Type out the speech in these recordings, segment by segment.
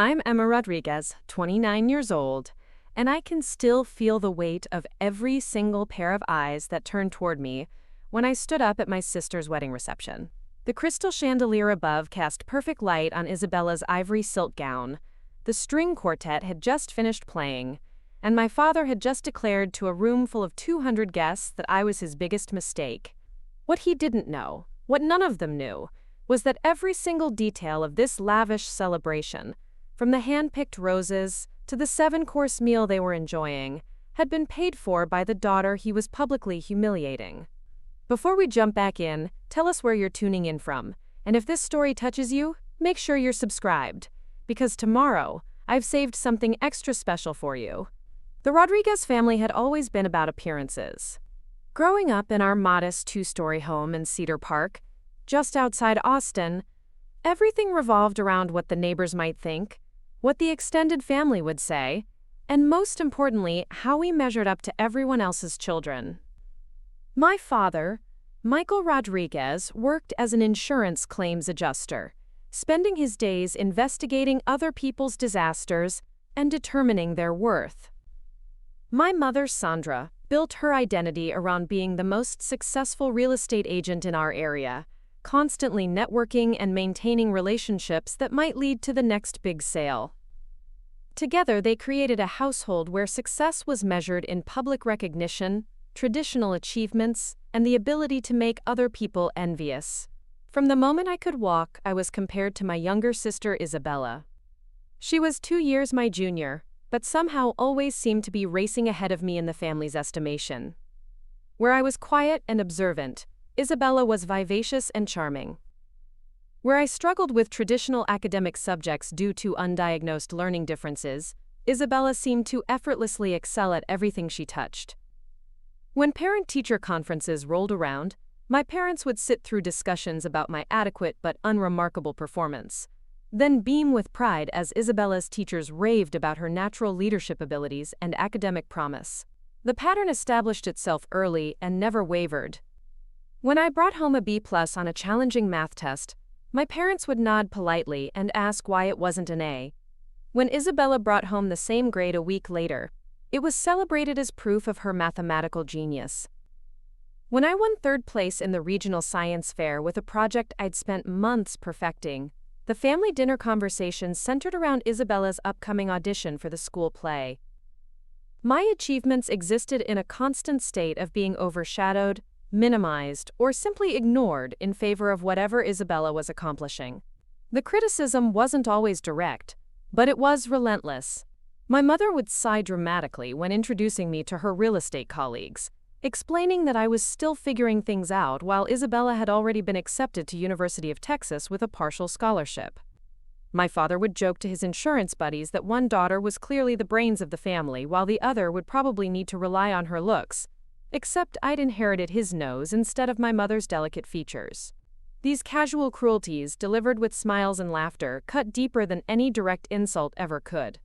I'm Emma Rodriguez, 29 years old, and I can still feel the weight of every single pair of eyes that turned toward me when I stood up at my sister's wedding reception. The crystal chandelier above cast perfect light on Isabella's ivory silk gown. The string quartet had just finished playing, and my father had just declared to a room full of 200 guests that I was his biggest mistake. What he didn't know, what none of them knew, was that every single detail of this lavish celebration, from the hand-picked roses to the 7-course meal they were enjoying, had been paid for by the daughter he was publicly humiliating. Before we jump back in, tell us where you're tuning in from, and if this story touches you, make sure you're subscribed, because tomorrow, I've saved something extra special for you. The Rodriguez family had always been about appearances. Growing up in our modest 2-story home in Cedar Park, just outside Austin, everything revolved around what the neighbors might think, what the extended family would say, and most importantly, how we measured up to everyone else's children. My father, Michael Rodriguez, worked as an insurance claims adjuster, spending his days investigating other people's disasters and determining their worth. My mother, Sandra, built her identity around being the most successful real estate agent in our area, constantly networking and maintaining relationships that might lead to the next big sale. Together, they created a household where success was measured in public recognition, traditional achievements, and the ability to make other people envious. From the moment I could walk, I was compared to my younger sister, Isabella. She was 2 years my junior, but somehow always seemed to be racing ahead of me in the family's estimation. Where I was quiet and observant, Isabella was vivacious and charming. Where I struggled with traditional academic subjects due to undiagnosed learning differences, Isabella seemed to effortlessly excel at everything she touched. When parent-teacher conferences rolled around, my parents would sit through discussions about my adequate but unremarkable performance, then beam with pride as Isabella's teachers raved about her natural leadership abilities and academic promise. The pattern established itself early and never wavered. When I brought home a B+ on a challenging math test, my parents would nod politely and ask why it wasn't an A. When Isabella brought home the same grade a week later, it was celebrated as proof of her mathematical genius. When I won 3rd place in the regional science fair with a project I'd spent months perfecting, the family dinner conversation centered around Isabella's upcoming audition for the school play. My achievements existed in a constant state of being overshadowed, minimized, or simply ignored in favor of whatever Isabella was accomplishing. The criticism wasn't always direct, but it was relentless. My mother would sigh dramatically when introducing me to her real estate colleagues, explaining that I was still figuring things out while Isabella had already been accepted to University of Texas with a partial scholarship. My father would joke to his insurance buddies that one daughter was clearly the brains of the family while the other would probably need to rely on her looks, except I'd inherited his nose instead of my mother's delicate features. These casual cruelties, delivered with smiles and laughter, cut deeper than any direct insult ever could.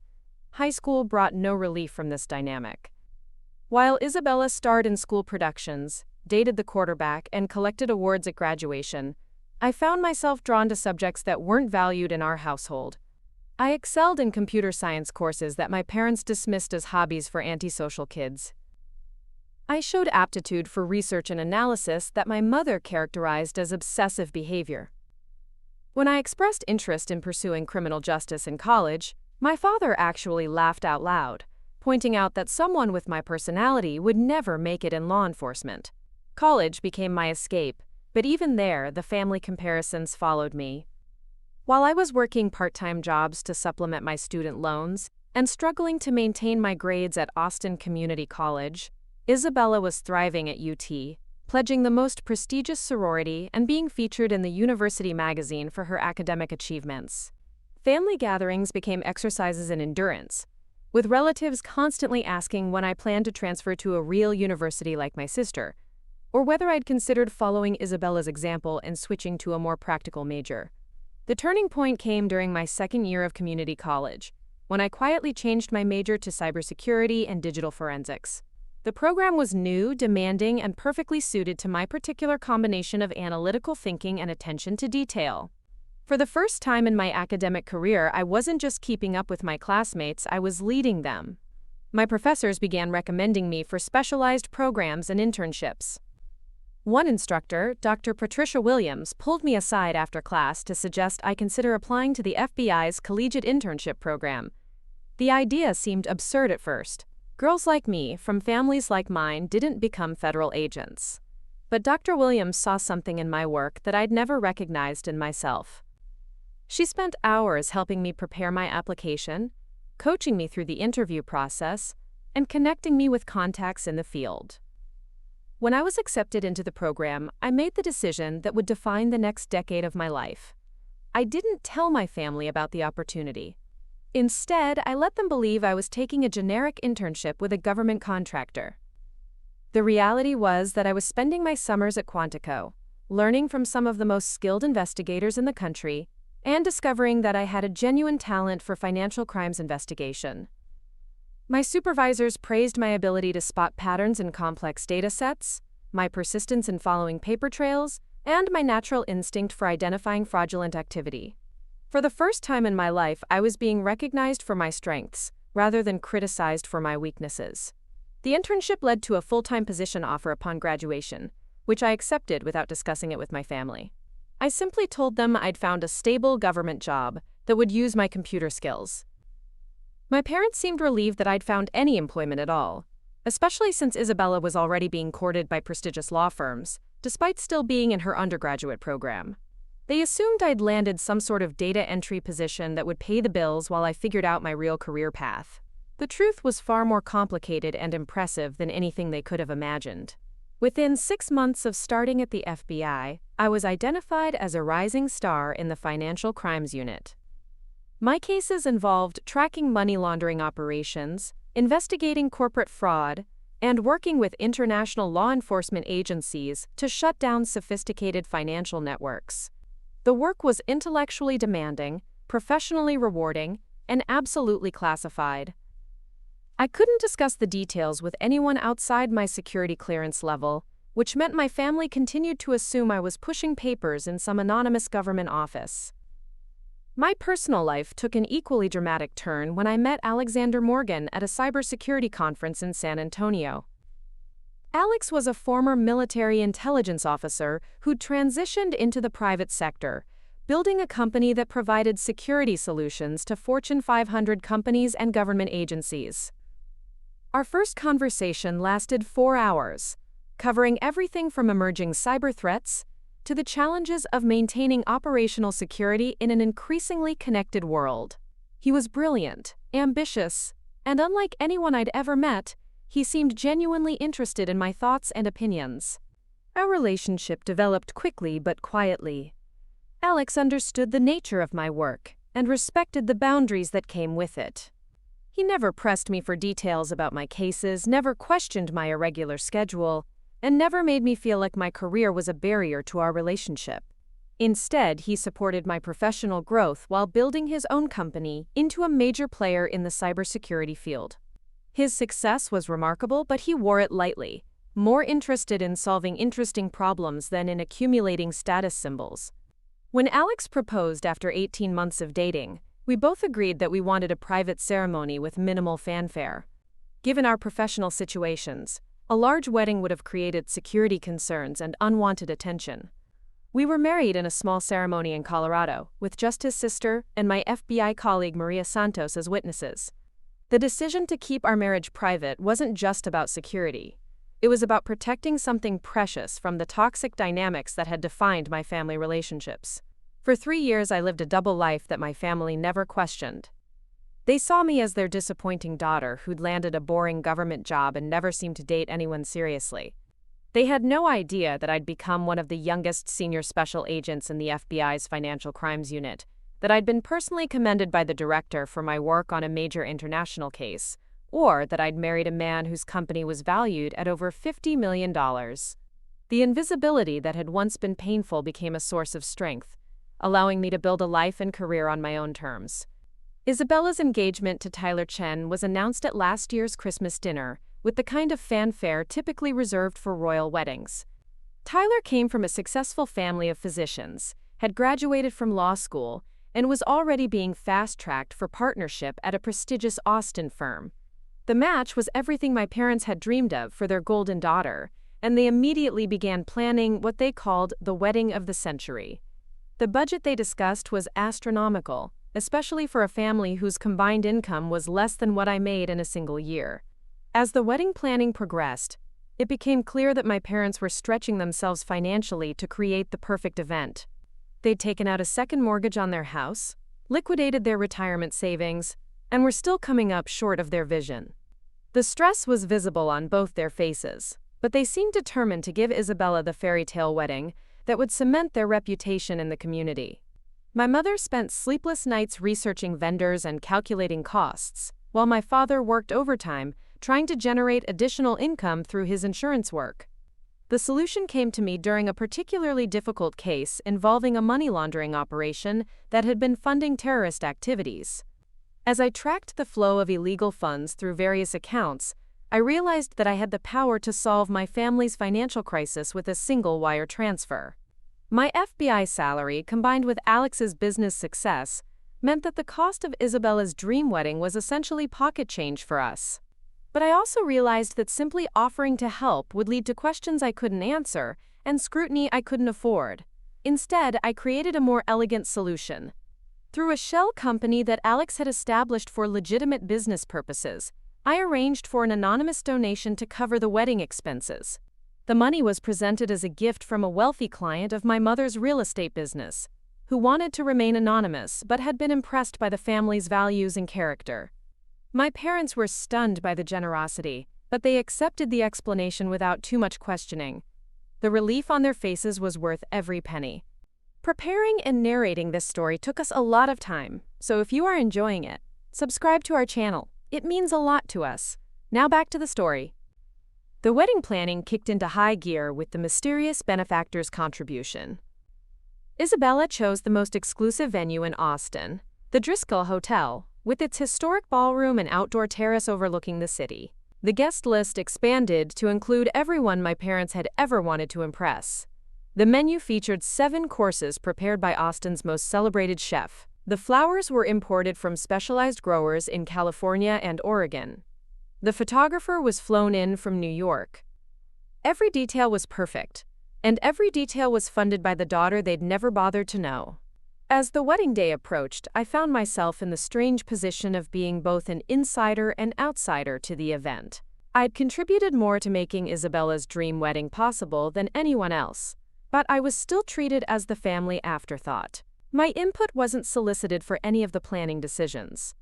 High school brought no relief from this dynamic. While Isabella starred in school productions, dated the quarterback, and collected awards at graduation, I found myself drawn to subjects that weren't valued in our household. I excelled in computer science courses that my parents dismissed as hobbies for antisocial kids. I showed aptitude for research and analysis that my mother characterized as obsessive behavior. When I expressed interest in pursuing criminal justice in college, my father actually laughed out loud, pointing out that someone with my personality would never make it in law enforcement. College became my escape, but even there, the family comparisons followed me. While I was working part-time jobs to supplement my student loans and struggling to maintain my grades at Austin Community College, Isabella was thriving at UT, pledging the most prestigious sorority and being featured in the university magazine for her academic achievements. Family gatherings became exercises in endurance, with relatives constantly asking when I planned to transfer to a real university like my sister, or whether I'd considered following Isabella's example and switching to a more practical major. The turning point came during my 2nd year of community college, when I quietly changed my major to cybersecurity and digital forensics. The program was new, demanding, and perfectly suited to my particular combination of analytical thinking and attention to detail. For the first time in my academic career, I wasn't just keeping up with my classmates, I was leading them. My professors began recommending me for specialized programs and internships. One instructor, Dr. Patricia Williams, pulled me aside after class to suggest I consider applying to the FBI's collegiate internship program. The idea seemed absurd at first. Girls like me, from families like mine, didn't become federal agents. But Dr. Williams saw something in my work that I'd never recognized in myself. She spent hours helping me prepare my application, coaching me through the interview process, and connecting me with contacts in the field. When I was accepted into the program, I made the decision that would define the next decade of my life. I didn't tell my family about the opportunity. Instead, I let them believe I was taking a generic internship with a government contractor. The reality was that I was spending my summers at Quantico, learning from some of the most skilled investigators in the country, and discovering that I had a genuine talent for financial crimes investigation. My supervisors praised my ability to spot patterns in complex data sets, my persistence in following paper trails, and my natural instinct for identifying fraudulent activity. For the first time in my life, I was being recognized for my strengths, rather than criticized for my weaknesses. The internship led to a full-time position offer upon graduation, which I accepted without discussing it with my family. I simply told them I'd found a stable government job that would use my computer skills. My parents seemed relieved that I'd found any employment at all, especially since Isabella was already being courted by prestigious law firms, despite still being in her undergraduate program. They assumed I'd landed some sort of data entry position that would pay the bills while I figured out my real career path. The truth was far more complicated and impressive than anything they could have imagined. Within 6 months of starting at the FBI, I was identified as a rising star in the Financial Crimes Unit. My cases involved tracking money laundering operations, investigating corporate fraud, and working with international law enforcement agencies to shut down sophisticated financial networks. The work was intellectually demanding, professionally rewarding, and absolutely classified. I couldn't discuss the details with anyone outside my security clearance level, which meant my family continued to assume I was pushing papers in some anonymous government office. My personal life took an equally dramatic turn when I met Alexander Morgan at a cybersecurity conference in San Antonio. Alex was a former military intelligence officer who'd transitioned into the private sector, building a company that provided security solutions to Fortune 500 companies and government agencies. Our first conversation lasted 4 hours, covering everything from emerging cyber threats to the challenges of maintaining operational security in an increasingly connected world. He was brilliant, ambitious, and unlike anyone I'd ever met, he seemed genuinely interested in my thoughts and opinions. Our relationship developed quickly but quietly. Alex understood the nature of my work and respected the boundaries that came with it. He never pressed me for details about my cases, never questioned my irregular schedule, and never made me feel like my career was a barrier to our relationship. Instead, he supported my professional growth while building his own company into a major player in the cybersecurity field. His success was remarkable, but he wore it lightly, more interested in solving interesting problems than in accumulating status symbols. When Alex proposed after 18 months of dating, we both agreed that we wanted a private ceremony with minimal fanfare. Given our professional situations, a large wedding would have created security concerns and unwanted attention. We were married in a small ceremony in Colorado, with just his sister and my FBI colleague Maria Santos as witnesses. The decision to keep our marriage private wasn't just about security. It was about protecting something precious from the toxic dynamics that had defined my family relationships. For 3 years, I lived a double life that my family never questioned. They saw me as their disappointing daughter who'd landed a boring government job and never seemed to date anyone seriously. They had no idea that I'd become one of the youngest senior special agents in the FBI's Financial Crimes Unit, that I'd been personally commended by the director for my work on a major international case, or that I'd married a man whose company was valued at over $50 million. The invisibility that had once been painful became a source of strength, allowing me to build a life and career on my own terms. Isabella's engagement to Tyler Chen was announced at last year's Christmas dinner, with the kind of fanfare typically reserved for royal weddings. Tyler came from a successful family of physicians, had graduated from law school, and was already being fast-tracked for partnership at a prestigious Austin firm. The match was everything my parents had dreamed of for their golden daughter, and they immediately began planning what they called the wedding of the century. The budget they discussed was astronomical, especially for a family whose combined income was less than what I made in a single year. As the wedding planning progressed, it became clear that my parents were stretching themselves financially to create the perfect event. They'd taken out a second mortgage on their house, liquidated their retirement savings, and were still coming up short of their vision. The stress was visible on both their faces, but they seemed determined to give Isabella the fairy tale wedding that would cement their reputation in the community. My mother spent sleepless nights researching vendors and calculating costs, while my father worked overtime trying to generate additional income through his insurance work. The solution came to me during a particularly difficult case involving a money laundering operation that had been funding terrorist activities. As I tracked the flow of illegal funds through various accounts, I realized that I had the power to solve my family's financial crisis with a single wire transfer. My FBI salary, combined with Alex's business success, meant that the cost of Isabella's dream wedding was essentially pocket change for us. But I also realized that simply offering to help would lead to questions I couldn't answer and scrutiny I couldn't afford. Instead, I created a more elegant solution. Through a shell company that Alex had established for legitimate business purposes, I arranged for an anonymous donation to cover the wedding expenses. The money was presented as a gift from a wealthy client of my mother's real estate business, who wanted to remain anonymous but had been impressed by the family's values and character. My parents were stunned by the generosity, but they accepted the explanation without too much questioning. The relief on their faces was worth every penny. Preparing and narrating this story took us a lot of time, so if you are enjoying it, subscribe to our channel. It means a lot to us. Now back to the story. The wedding planning kicked into high gear with the mysterious benefactor's contribution. Isabella chose the most exclusive venue in Austin, the Driscoll Hotel, with its historic ballroom and outdoor terrace overlooking the city. The guest list expanded to include everyone my parents had ever wanted to impress. The menu featured 7 courses prepared by Austin's most celebrated chef. The flowers were imported from specialized growers in California and Oregon. The photographer was flown in from New York. Every detail was perfect, and every detail was funded by the daughter they'd never bothered to know. As the wedding day approached, I found myself in the strange position of being both an insider and outsider to the event. I'd contributed more to making Isabella's dream wedding possible than anyone else, but I was still treated as the family afterthought. My input wasn't solicited for any of the planning decisions.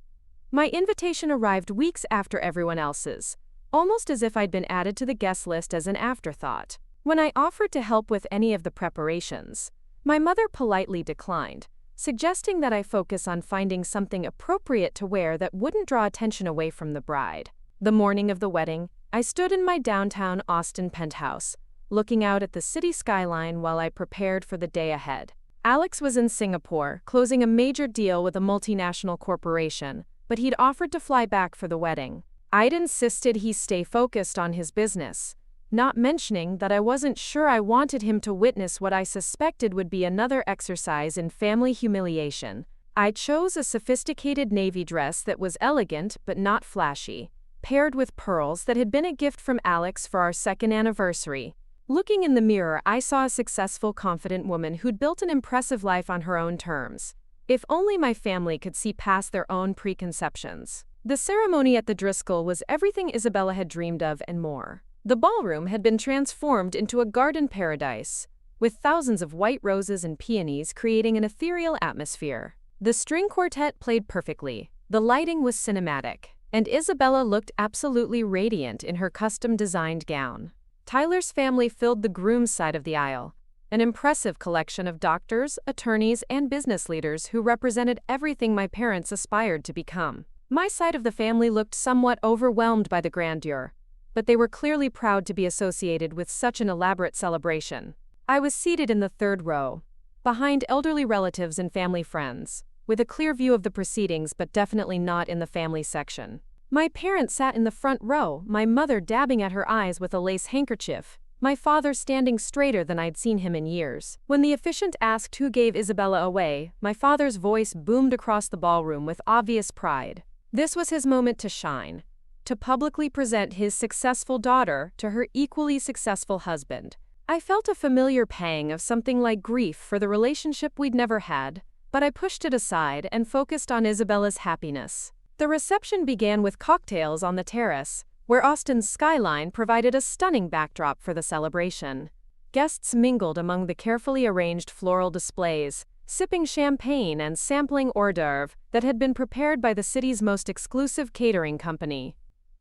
My invitation arrived weeks after everyone else's, almost as if I'd been added to the guest list as an afterthought. When I offered to help with any of the preparations, my mother politely declined, suggesting that I focus on finding something appropriate to wear that wouldn't draw attention away from the bride. The morning of the wedding, I stood in my downtown Austin penthouse, looking out at the city skyline while I prepared for the day ahead. Alex was in Singapore, closing a major deal with a multinational corporation, but he'd offered to fly back for the wedding. I'd insisted he stay focused on his business, not mentioning that I wasn't sure I wanted him to witness what I suspected would be another exercise in family humiliation. I chose a sophisticated navy dress that was elegant but not flashy, paired with pearls that had been a gift from Alex for our second anniversary. Looking in the mirror, I saw a successful, confident woman who'd built an impressive life on her own terms. If only my family could see past their own preconceptions. The ceremony at the Driscoll was everything Isabella had dreamed of and more. The ballroom had been transformed into a garden paradise, with thousands of white roses and peonies creating an ethereal atmosphere. The string quartet played perfectly, the lighting was cinematic, and Isabella looked absolutely radiant in her custom-designed gown. Tyler's family filled the groom's side of the aisle, an impressive collection of doctors, attorneys, and business leaders who represented everything my parents aspired to become. My side of the family looked somewhat overwhelmed by the grandeur, but they were clearly proud to be associated with such an elaborate celebration. I was seated in the third row, behind elderly relatives and family friends, with a clear view of the proceedings but definitely not in the family section. My parents sat in the front row, my mother dabbing at her eyes with a lace handkerchief, my father standing straighter than I'd seen him in years. When the officiant asked who gave Isabella away, my father's voice boomed across the ballroom with obvious pride. This was his moment to shine, to publicly present his successful daughter to her equally successful husband. I felt a familiar pang of something like grief for the relationship we'd never had, but I pushed it aside and focused on Isabella's happiness. The reception began with cocktails on the terrace, where Austin's skyline provided a stunning backdrop for the celebration. Guests mingled among the carefully arranged floral displays, sipping champagne and sampling hors d'oeuvre that had been prepared by the city's most exclusive catering company.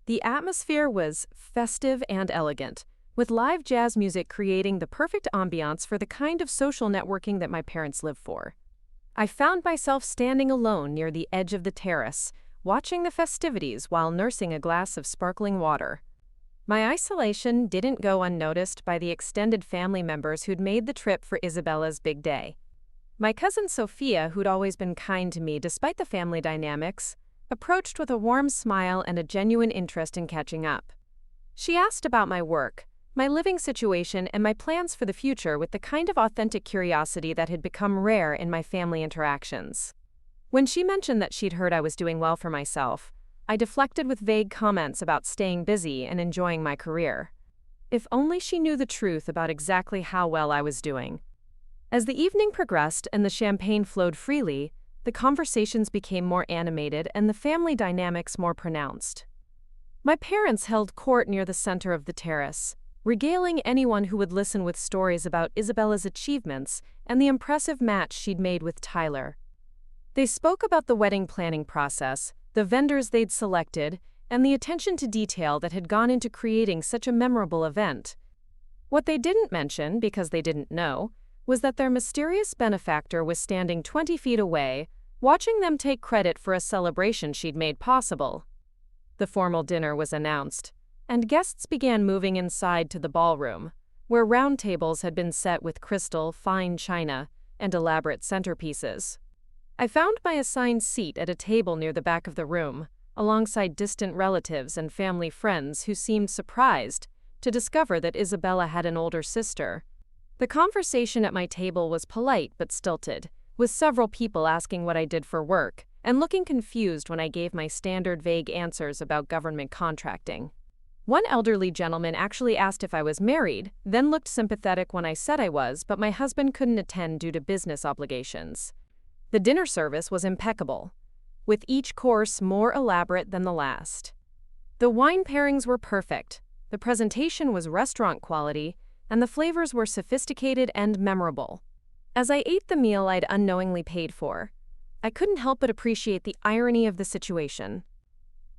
The atmosphere was festive and elegant, with live jazz music creating the perfect ambiance for the kind of social networking that my parents live for. I found myself standing alone near the edge of the terrace, watching the festivities while nursing a glass of sparkling water. My isolation didn't go unnoticed by the extended family members who'd made the trip for Isabella's big day. My cousin Sophia, who'd always been kind to me despite the family dynamics, approached with a warm smile and a genuine interest in catching up. She asked about my work, my living situation, and my plans for the future with the kind of authentic curiosity that had become rare in my family interactions. When she mentioned that she'd heard I was doing well for myself, I deflected with vague comments about staying busy and enjoying my career. If only she knew the truth about exactly how well I was doing. As the evening progressed and the champagne flowed freely, the conversations became more animated and the family dynamics more pronounced. My parents held court near the center of the terrace, regaling anyone who would listen with stories about Isabella's achievements and the impressive match she'd made with Tyler. They spoke about the wedding planning process, the vendors they'd selected, and the attention to detail that had gone into creating such a memorable event. What they didn't mention, because they didn't know, was that their mysterious benefactor was standing 20 feet away, watching them take credit for a celebration she'd made possible. The formal dinner was announced, and guests began moving inside to the ballroom, where round tables had been set with crystal, fine china, and elaborate centerpieces. I found my assigned seat at a table near the back of the room, alongside distant relatives and family friends who seemed surprised to discover that Isabella had an older sister. The conversation at my table was polite but stilted, with several people asking what I did for work and looking confused when I gave my standard vague answers about government contracting. One elderly gentleman actually asked if I was married, then looked sympathetic when I said I was, but my husband couldn't attend due to business obligations. The dinner service was impeccable, with each course more elaborate than the last. The wine pairings were perfect, the presentation was restaurant quality, and the flavors were sophisticated and memorable. As I ate the meal I'd unknowingly paid for, I couldn't help but appreciate the irony of the situation.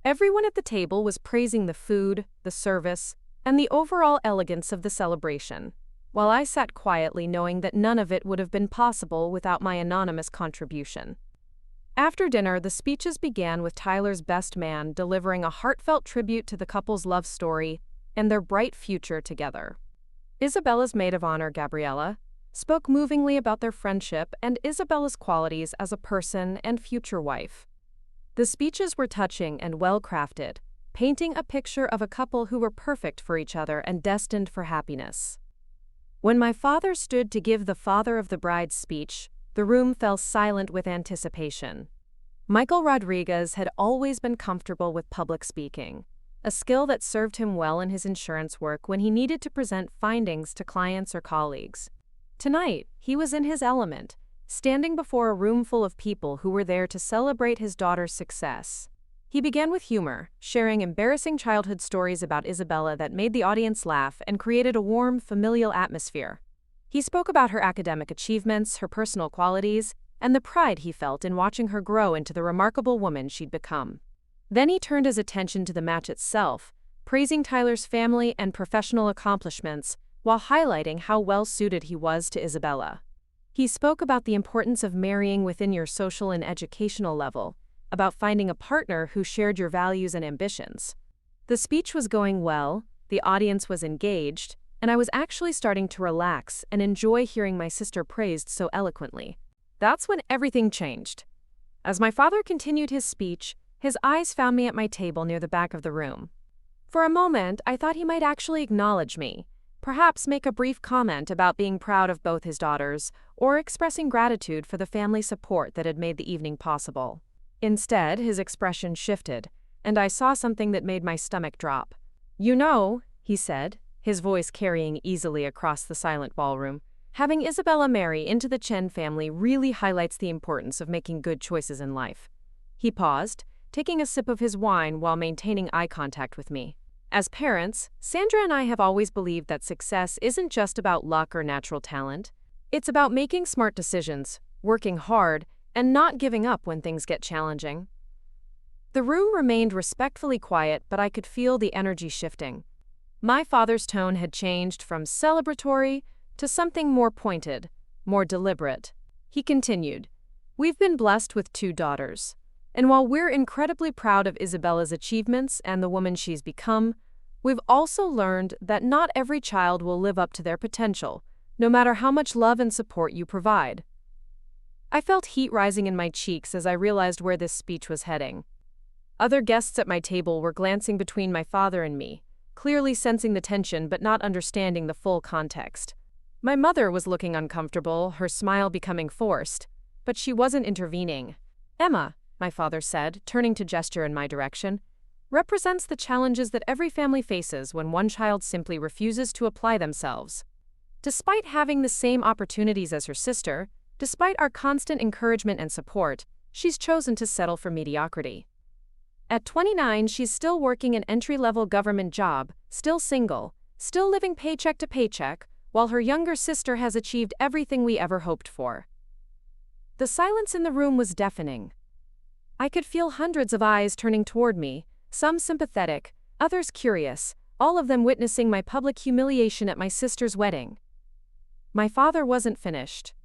Everyone at the table was praising the food, the service, and the overall elegance of the celebration, while I sat quietly knowing that none of it would have been possible without my anonymous contribution. After dinner, the speeches began with Tyler's best man delivering a heartfelt tribute to the couple's love story and their bright future together. Isabella's maid of honor, Gabriella, spoke movingly about their friendship and Isabella's qualities as a person and future wife. The speeches were touching and well-crafted, painting a picture of a couple who were perfect for each other and destined for happiness. When my father stood to give the father of the bride's speech, the room fell silent with anticipation. Michael Rodriguez had always been comfortable with public speaking, a skill that served him well in his insurance work when he needed to present findings to clients or colleagues. Tonight, he was in his element, standing before a room full of people who were there to celebrate his daughter's success. He began with humor, sharing embarrassing childhood stories about Isabella that made the audience laugh and created a warm, familial atmosphere. He spoke about her academic achievements, her personal qualities, and the pride he felt in watching her grow into the remarkable woman she'd become. Then he turned his attention to the match itself, praising Tyler's family and professional accomplishments while highlighting how well-suited he was to Isabella. He spoke about the importance of marrying within your social and educational level, about finding a partner who shared your values and ambitions. The speech was going well, the audience was engaged, and I was actually starting to relax and enjoy hearing my sister praised so eloquently. That's when everything changed. As my father continued his speech, his eyes found me at my table near the back of the room. For a moment, I thought he might actually acknowledge me, perhaps make a brief comment about being proud of both his daughters, or expressing gratitude for the family support that had made the evening possible. Instead, his expression shifted, and I saw something that made my stomach drop. "You know," he said, his voice carrying easily across the silent ballroom, "having Isabella marry into the Chen family really highlights the importance of making good choices in life." He paused, taking a sip of his wine while maintaining eye contact with me. As parents, Sandra and I have always believed that success isn't just about luck or natural talent. It's about making smart decisions, working hard, and not giving up when things get challenging. The room remained respectfully quiet, but I could feel the energy shifting. My father's tone had changed from celebratory to something more pointed, more deliberate. He continued, "We've been blessed with 2 daughters. And while we're incredibly proud of Isabella's achievements and the woman she's become, we've also learned that not every child will live up to their potential, no matter how much love and support you provide." I felt heat rising in my cheeks as I realized where this speech was heading. Other guests at my table were glancing between my father and me, clearly sensing the tension but not understanding the full context. My mother was looking uncomfortable, her smile becoming forced, but she wasn't intervening. "Emma," my father said, turning to gesture in my direction, "represents the challenges that every family faces when one child simply refuses to apply themselves. Despite having the same opportunities as her sister, despite our constant encouragement and support, she's chosen to settle for mediocrity. At 29, she's still working an entry-level government job, still single, still living paycheck to paycheck, while her younger sister has achieved everything we ever hoped for." The silence in the room was deafening. I could feel hundreds of eyes turning toward me, some sympathetic, others curious, all of them witnessing my public humiliation at my sister's wedding. My father wasn't finished.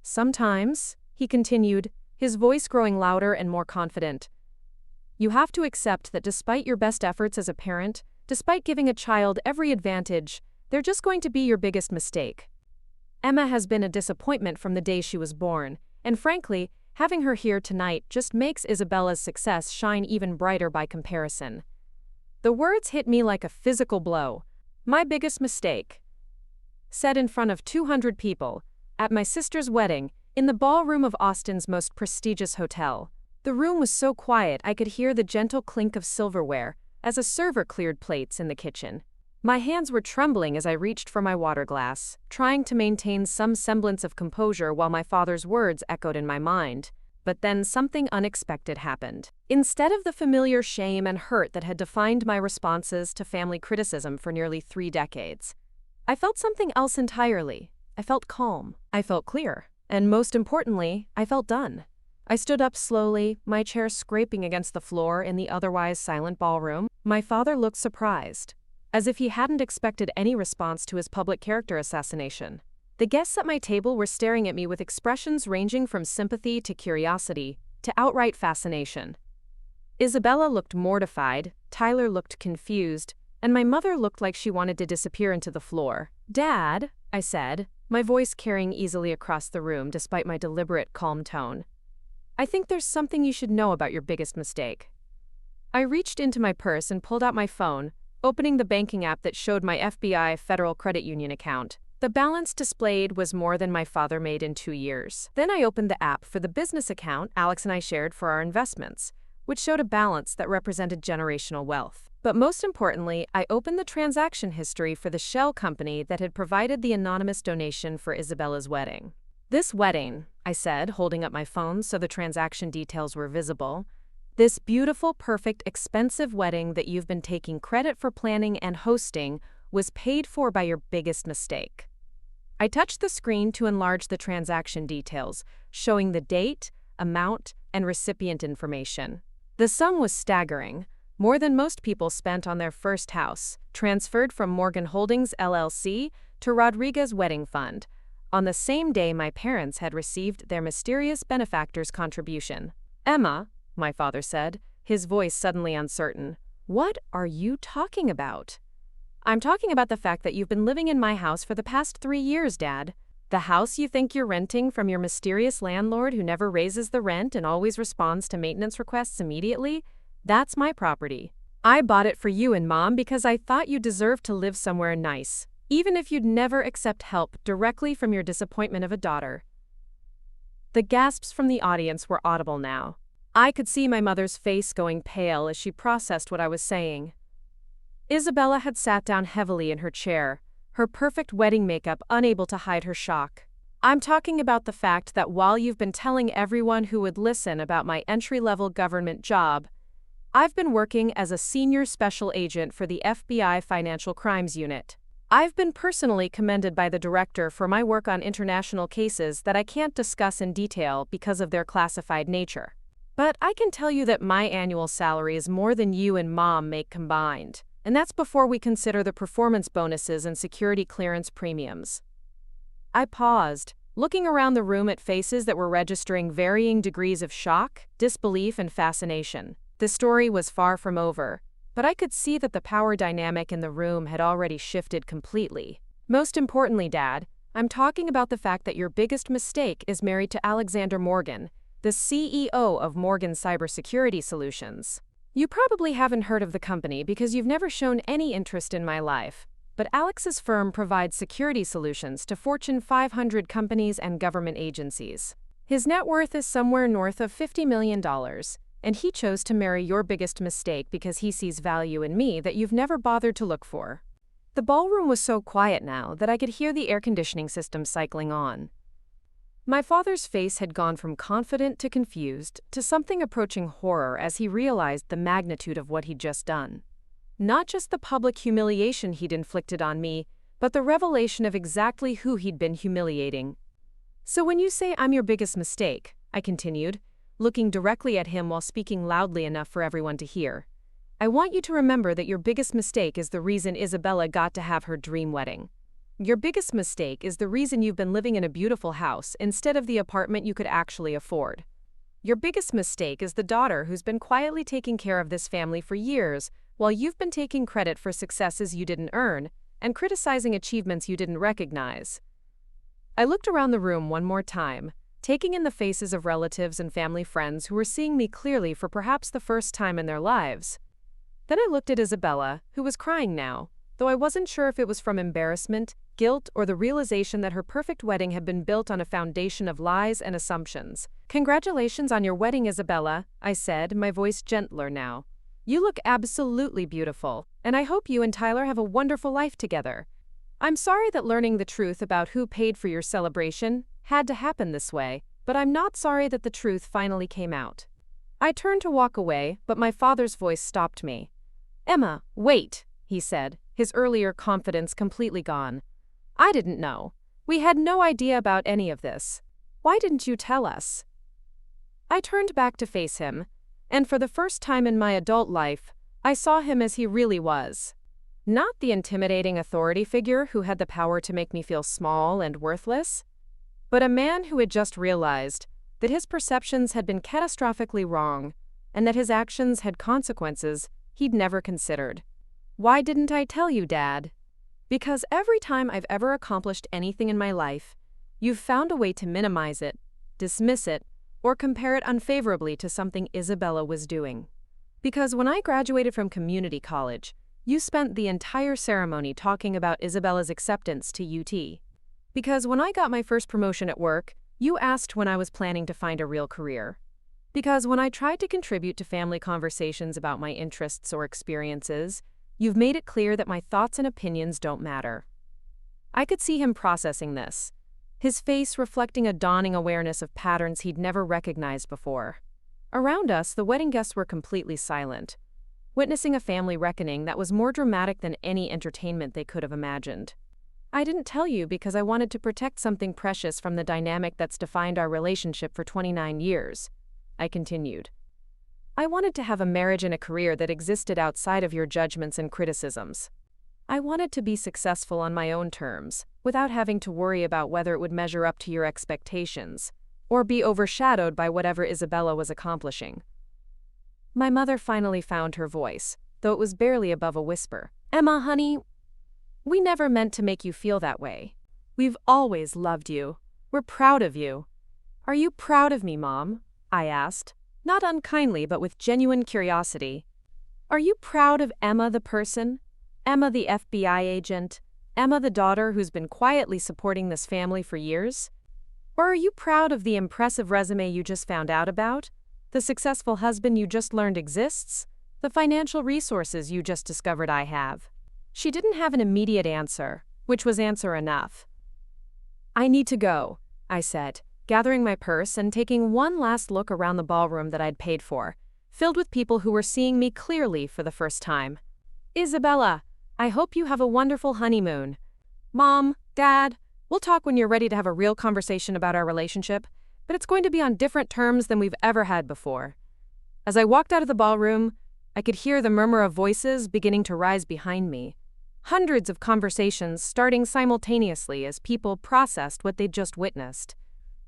"Sometimes," he continued, his voice growing louder and more confident, "you have to accept that despite your best efforts as a parent, despite giving a child every advantage, they're just going to be your biggest mistake. Emma has been a disappointment from the day she was born, and frankly, having her here tonight just makes Isabella's success shine even brighter by comparison." The words hit me like a physical blow. My biggest mistake. Said in front of 200 people, at my sister's wedding, in the ballroom of Austin's most prestigious hotel. The room was so quiet I could hear the gentle clink of silverware as a server cleared plates in the kitchen. My hands were trembling as I reached for my water glass, trying to maintain some semblance of composure while my father's words echoed in my mind. But then something unexpected happened. Instead of the familiar shame and hurt that had defined my responses to family criticism for nearly 3 decades, I felt something else entirely. I felt calm. I felt clear. And most importantly, I felt done. I stood up slowly, my chair scraping against the floor in the otherwise silent ballroom. My father looked surprised, as if he hadn't expected any response to his public character assassination. The guests at my table were staring at me with expressions ranging from sympathy to curiosity to outright fascination. Isabella looked mortified, Tyler looked confused, and my mother looked like she wanted to disappear into the floor. "Dad," I said, my voice carrying easily across the room despite my deliberate, calm tone, "I think there's something you should know about your biggest mistake." I reached into my purse and pulled out my phone, opening the banking app that showed my FBI Federal Credit Union account. The balance displayed was more than my father made in 2 years. Then I opened the app for the business account Alex and I shared for our investments, which showed a balance that represented generational wealth. But most importantly, I opened the transaction history for the shell company that had provided the anonymous donation for Isabella's wedding. "This wedding," I said, holding up my phone so the transaction details were visible, "this beautiful, perfect, expensive wedding that you've been taking credit for planning and hosting was paid for by your biggest mistake." I touched the screen to enlarge the transaction details, showing the date, amount, and recipient information. The sum was staggering, more than most people spent on their first house, transferred from Morgan Holdings LLC to Rodriguez Wedding Fund, on the same day my parents had received their mysterious benefactor's contribution. "Emma," my father said, his voice suddenly uncertain, "what are you talking about?" "I'm talking about the fact that you've been living in my house for the past 3 years, Dad. The house you think you're renting from your mysterious landlord who never raises the rent and always responds to maintenance requests immediately, that's my property. I bought it for you and Mom because I thought you deserved to live somewhere nice, even if you'd never accept help directly from your disappointment of a daughter. The gasps from the audience were audible now. I could see my mother's face going pale as she processed what I was saying. Isabella had sat down heavily in her chair, her perfect wedding makeup unable to hide her shock. I'm talking about the fact that while you've been telling everyone who would listen about my entry-level government job, I've been working as a senior special agent for the FBI Financial Crimes Unit. I've been personally commended by the director for my work on international cases that I can't discuss in detail because of their classified nature. But I can tell you that my annual salary is more than you and Mom make combined, and that's before we consider the performance bonuses and security clearance premiums. I paused, looking around the room at faces that were registering varying degrees of shock, disbelief, and fascination. The story was far from over, but I could see that the power dynamic in the room had already shifted completely. Most importantly, Dad, I'm talking about the fact that your biggest mistake is married to Alexander Morgan, the CEO of Morgan Cybersecurity Solutions. You probably haven't heard of the company because you've never shown any interest in my life, but Alex's firm provides security solutions to Fortune 500 companies and government agencies. His net worth is somewhere north of $50 million. And he chose to marry your biggest mistake because he sees value in me that you've never bothered to look for. The ballroom was so quiet now that I could hear the air conditioning system cycling on. My father's face had gone from confident to confused to something approaching horror as he realized the magnitude of what he'd just done. Not just the public humiliation he'd inflicted on me, but the revelation of exactly who he'd been humiliating. So when you say I'm your biggest mistake, I continued, looking directly at him while speaking loudly enough for everyone to hear, I want you to remember that your biggest mistake is the reason Isabella got to have her dream wedding. Your biggest mistake is the reason you've been living in a beautiful house instead of the apartment you could actually afford. Your biggest mistake is the daughter who's been quietly taking care of this family for years while you've been taking credit for successes you didn't earn and criticizing achievements you didn't recognize. I looked around the room one more time, taking in the faces of relatives and family friends who were seeing me clearly for perhaps the first time in their lives. Then I looked at Isabella, who was crying now, though I wasn't sure if it was from embarrassment, guilt, or the realization that her perfect wedding had been built on a foundation of lies and assumptions. Congratulations on your wedding, Isabella, I said, my voice gentler now. You look absolutely beautiful, and I hope you and Tyler have a wonderful life together. I'm sorry that learning the truth about who paid for your celebration had to happen this way, but I'm not sorry that the truth finally came out. I turned to walk away, but my father's voice stopped me. Emma, wait, he said, his earlier confidence completely gone. I didn't know. We had no idea about any of this. Why didn't you tell us? I turned back to face him, and for the first time in my adult life, I saw him as he really was. Not the intimidating authority figure who had the power to make me feel small and worthless, but a man who had just realized that his perceptions had been catastrophically wrong and that his actions had consequences he'd never considered. Why didn't I tell you, Dad? Because every time I've ever accomplished anything in my life, you've found a way to minimize it, dismiss it, or compare it unfavorably to something Isabella was doing. Because when I graduated from community college, you spent the entire ceremony talking about Isabella's acceptance to UT. Because when I got my first promotion at work, you asked when I was planning to find a real career. Because when I tried to contribute to family conversations about my interests or experiences, you've made it clear that my thoughts and opinions don't matter. I could see him processing this, his face reflecting a dawning awareness of patterns he'd never recognized before. Around us, the wedding guests were completely silent, witnessing a family reckoning that was more dramatic than any entertainment they could have imagined. I didn't tell you because I wanted to protect something precious from the dynamic that's defined our relationship for 29 years, I continued. I wanted to have a marriage and a career that existed outside of your judgments and criticisms. I wanted to be successful on my own terms, without having to worry about whether it would measure up to your expectations, or be overshadowed by whatever Isabella was accomplishing. My mother finally found her voice, though it was barely above a whisper. Emma, honey, we never meant to make you feel that way. We've always loved you. We're proud of you. Are you proud of me, Mom? I asked, not unkindly but with genuine curiosity. Are you proud of Emma the person? Emma the FBI agent? Emma the daughter who's been quietly supporting this family for years? Or are you proud of the impressive resume you just found out about? The successful husband you just learned exists? The financial resources you just discovered I have? She didn't have an immediate answer, which was answer enough. I need to go, I said, gathering my purse and taking one last look around the ballroom that I'd paid for, filled with people who were seeing me clearly for the first time. Isabella, I hope you have a wonderful honeymoon. Mom, Dad, we'll talk when you're ready to have a real conversation about our relationship, but it's going to be on different terms than we've ever had before. As I walked out of the ballroom, I could hear the murmur of voices beginning to rise behind me. Hundreds of conversations starting simultaneously as people processed what they'd just witnessed.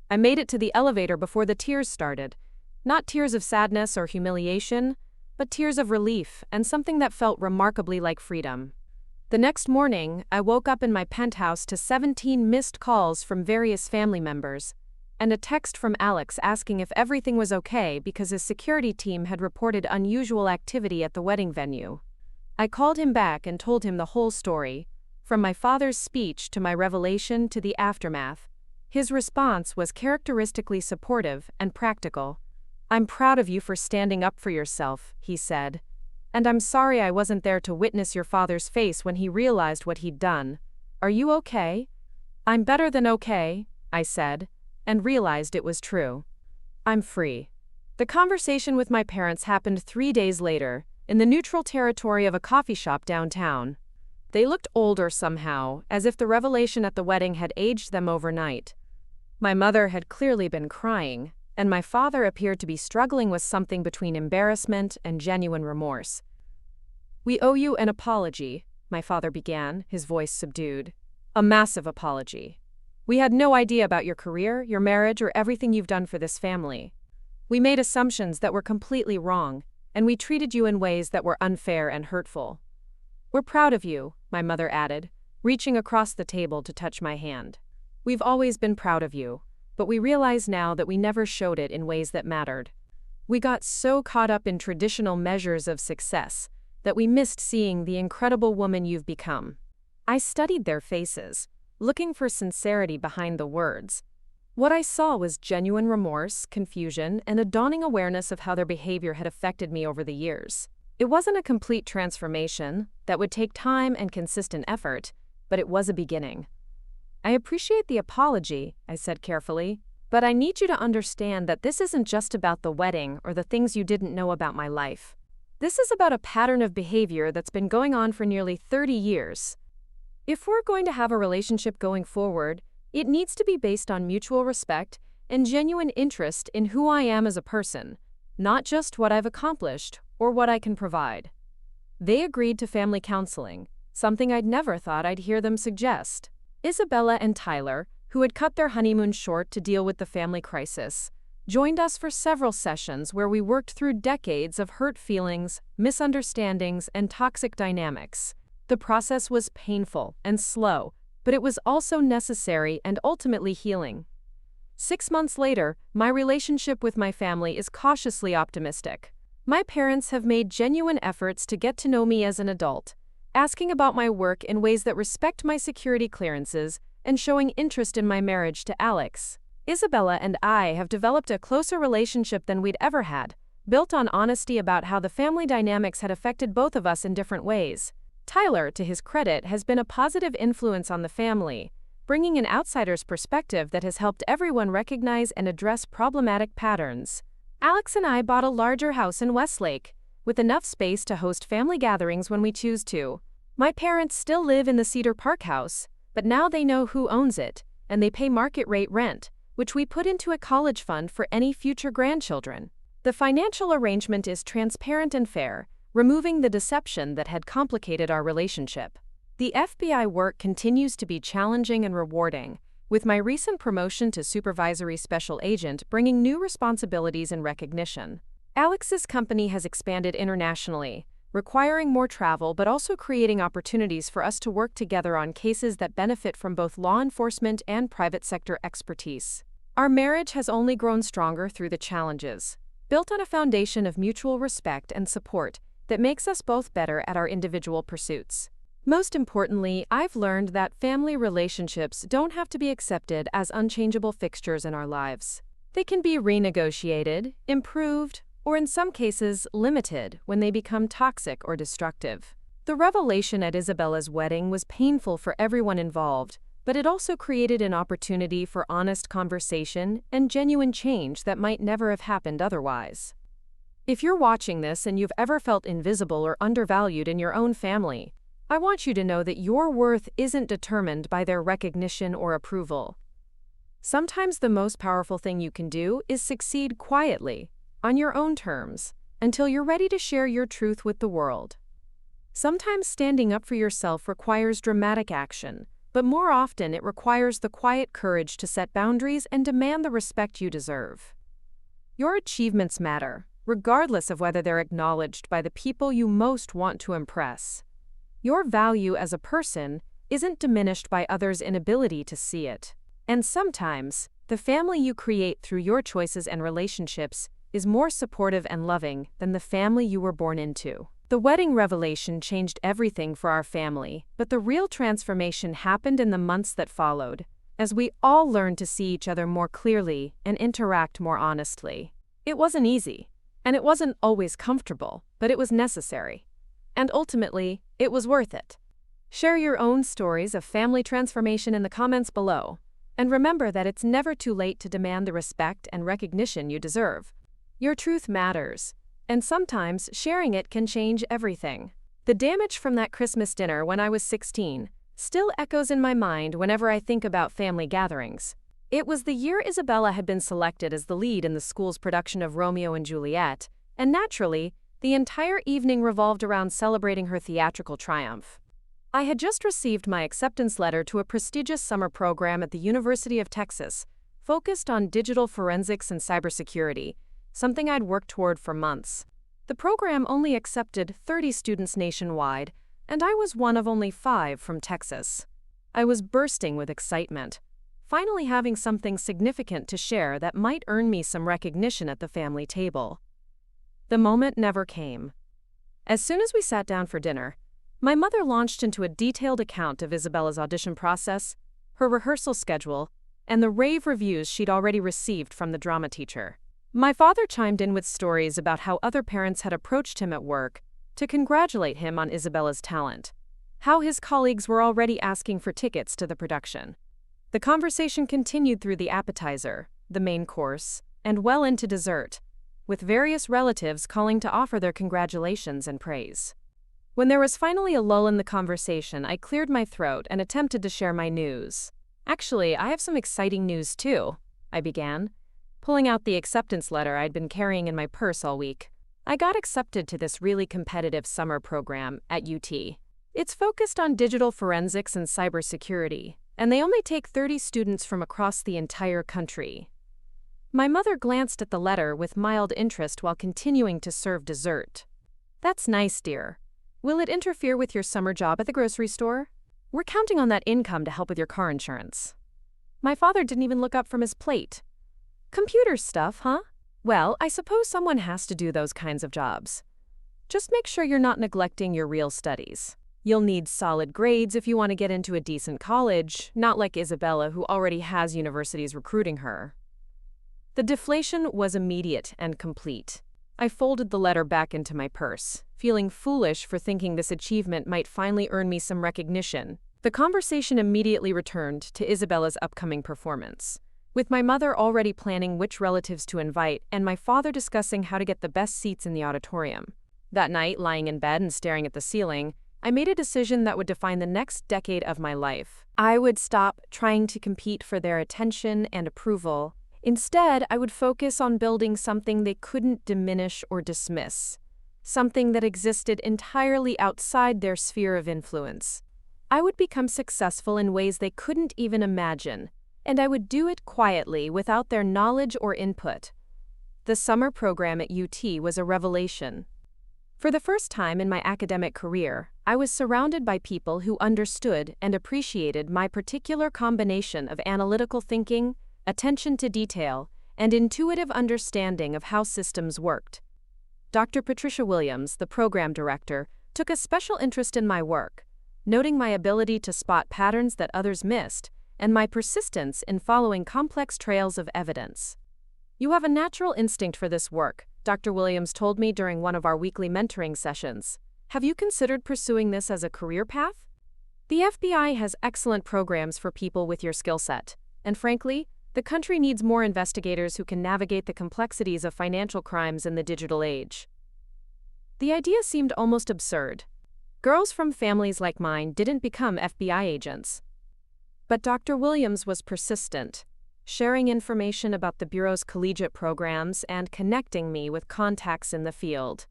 I made it to the elevator before the tears started. Not tears of sadness or humiliation, but tears of relief and something that felt remarkably like freedom. The next morning, I woke up in my penthouse to 17 missed calls from various family members, and a text from Alex asking if everything was okay because his security team had reported unusual activity at the wedding venue. I called him back and told him the whole story, from my father's speech to my revelation to the aftermath. His response was characteristically supportive and practical. "I'm proud of you for standing up for yourself," he said. "And I'm sorry I wasn't there to witness your father's face when he realized what he'd done. Are you okay?" "I'm better than okay," I said, and realized it was true. I'm free. The conversation with my parents happened 3 days later, in the neutral territory of a coffee shop downtown. They looked older somehow, as if the revelation at the wedding had aged them overnight. My mother had clearly been crying, and my father appeared to be struggling with something between embarrassment and genuine remorse. "We owe you an apology," my father began, his voice subdued. "A massive apology. We had no idea about your career, your marriage, or everything you've done for this family. We made assumptions that were completely wrong, and we treated you in ways that were unfair and hurtful. We're proud of you," my mother added, reaching across the table to touch my hand. "We've always been proud of you, but we realize now that we never showed it in ways that mattered. We got so caught up in traditional measures of success that we missed seeing the incredible woman you've become." I studied their faces, looking for sincerity behind the words. What I saw was genuine remorse, confusion, and a dawning awareness of how their behavior had affected me over the years. It wasn't a complete transformation that would take time and consistent effort, but it was a beginning. "I appreciate the apology," I said carefully, "but I need you to understand that this isn't just about the wedding or the things you didn't know about my life. This is about a pattern of behavior that's been going on for nearly 30 years. If we're going to have a relationship going forward, it needs to be based on mutual respect and genuine interest in who I am as a person, not just what I've accomplished or what I can provide." They agreed to family counseling, something I'd never thought I'd hear them suggest. Isabella and Tyler, who had cut their honeymoon short to deal with the family crisis, joined us for several sessions where we worked through decades of hurt feelings, misunderstandings, and toxic dynamics. The process was painful and slow, but it was also necessary and ultimately healing. 6 months later, my relationship with my family is cautiously optimistic. My parents have made genuine efforts to get to know me as an adult, asking about my work in ways that respect my security clearances and showing interest in my marriage to Alex. Isabella and I have developed a closer relationship than we'd ever had, built on honesty about how the family dynamics had affected both of us in different ways. Tyler, to his credit, has been a positive influence on the family, bringing an outsider's perspective that has helped everyone recognize and address problematic patterns. Alex and I bought a larger house in Westlake, with enough space to host family gatherings when we choose to. My parents still live in the Cedar Park house, but now they know who owns it, and they pay market-rate rent, which we put into a college fund for any future grandchildren. The financial arrangement is transparent and fair, removing the deception that had complicated our relationship. The FBI work continues to be challenging and rewarding, with my recent promotion to supervisory special agent bringing new responsibilities and recognition. Alex's company has expanded internationally, requiring more travel but also creating opportunities for us to work together on cases that benefit from both law enforcement and private sector expertise. Our marriage has only grown stronger through the challenges, built on a foundation of mutual respect and support that makes us both better at our individual pursuits. Most importantly, I've learned that family relationships don't have to be accepted as unchangeable fixtures in our lives. They can be renegotiated, improved, or in some cases limited when they become toxic or destructive. The revelation at Isabella's wedding was painful for everyone involved, but it also created an opportunity for honest conversation and genuine change that might never have happened otherwise. If you're watching this and you've ever felt invisible or undervalued in your own family, I want you to know that your worth isn't determined by their recognition or approval. Sometimes the most powerful thing you can do is succeed quietly, on your own terms, until you're ready to share your truth with the world. Sometimes standing up for yourself requires dramatic action, but more often it requires the quiet courage to set boundaries and demand the respect you deserve. Your achievements matter, regardless of whether they're acknowledged by the people you most want to impress. Your value as a person isn't diminished by others' inability to see it. And sometimes, the family you create through your choices and relationships is more supportive and loving than the family you were born into. The wedding revelation changed everything for our family, but the real transformation happened in the months that followed, as we all learned to see each other more clearly and interact more honestly. It wasn't easy, and it wasn't always comfortable, but it was necessary. And ultimately, it was worth it. Share your own stories of family transformation in the comments below, and remember that it's never too late to demand the respect and recognition you deserve. Your truth matters, and sometimes sharing it can change everything. The damage from that Christmas dinner when I was 16 still echoes in my mind whenever I think about family gatherings. It was the year Isabella had been selected as the lead in the school's production of Romeo and Juliet, and naturally, the entire evening revolved around celebrating her theatrical triumph. I had just received my acceptance letter to a prestigious summer program at the University of Texas, focused on digital forensics and cybersecurity, something I'd worked toward for months. The program only accepted 30 students nationwide, and I was one of only 5 from Texas. I was bursting with excitement, finally having something significant to share that might earn me some recognition at the family table. The moment never came. As soon as we sat down for dinner, my mother launched into a detailed account of Isabella's audition process, her rehearsal schedule, and the rave reviews she'd already received from the drama teacher. My father chimed in with stories about how other parents had approached him at work to congratulate him on Isabella's talent, how his colleagues were already asking for tickets to the production. The conversation continued through the appetizer, the main course, and well into dessert, with various relatives calling to offer their congratulations and praise. When there was finally a lull in the conversation, I cleared my throat and attempted to share my news. "Actually, I have some exciting news too," I began, pulling out the acceptance letter I'd been carrying in my purse all week. I got accepted to this really competitive summer program at UT. It's focused on digital forensics and cybersecurity, and they only take 30 students from across the entire country. My mother glanced at the letter with mild interest while continuing to serve dessert. "That's nice, dear. Will it interfere with your summer job at the grocery store? We're counting on that income to help with your car insurance." My father didn't even look up from his plate. "Computer stuff, huh? Well, I suppose someone has to do those kinds of jobs. Just make sure you're not neglecting your real studies. You'll need solid grades if you want to get into a decent college, not like Isabella, who already has universities recruiting her." The deflation was immediate and complete. I folded the letter back into my purse, feeling foolish for thinking this achievement might finally earn me some recognition. The conversation immediately returned to Isabella's upcoming performance, with my mother already planning which relatives to invite and my father discussing how to get the best seats in the auditorium. That night, lying in bed and staring at the ceiling, I made a decision that would define the next decade of my life. I would stop trying to compete for their attention and approval. Instead, I would focus on building something they couldn't diminish or dismiss, something that existed entirely outside their sphere of influence. I would become successful in ways they couldn't even imagine, and I would do it quietly without their knowledge or input. The summer program at UT was a revelation. For the first time in my academic career, I was surrounded by people who understood and appreciated my particular combination of analytical thinking, attention to detail, and intuitive understanding of how systems worked. Dr. Patricia Williams, the program director, took a special interest in my work, noting my ability to spot patterns that others missed, and my persistence in following complex trails of evidence. "You have a natural instinct for this work," Dr. Williams told me during one of our weekly mentoring sessions. "Have you considered pursuing this as a career path? The FBI has excellent programs for people with your skill set, and frankly, the country needs more investigators who can navigate the complexities of financial crimes in the digital age." The idea seemed almost absurd. Girls from families like mine didn't become FBI agents. But Dr. Williams was persistent, sharing information about the Bureau's collegiate programs and connecting me with contacts in the field.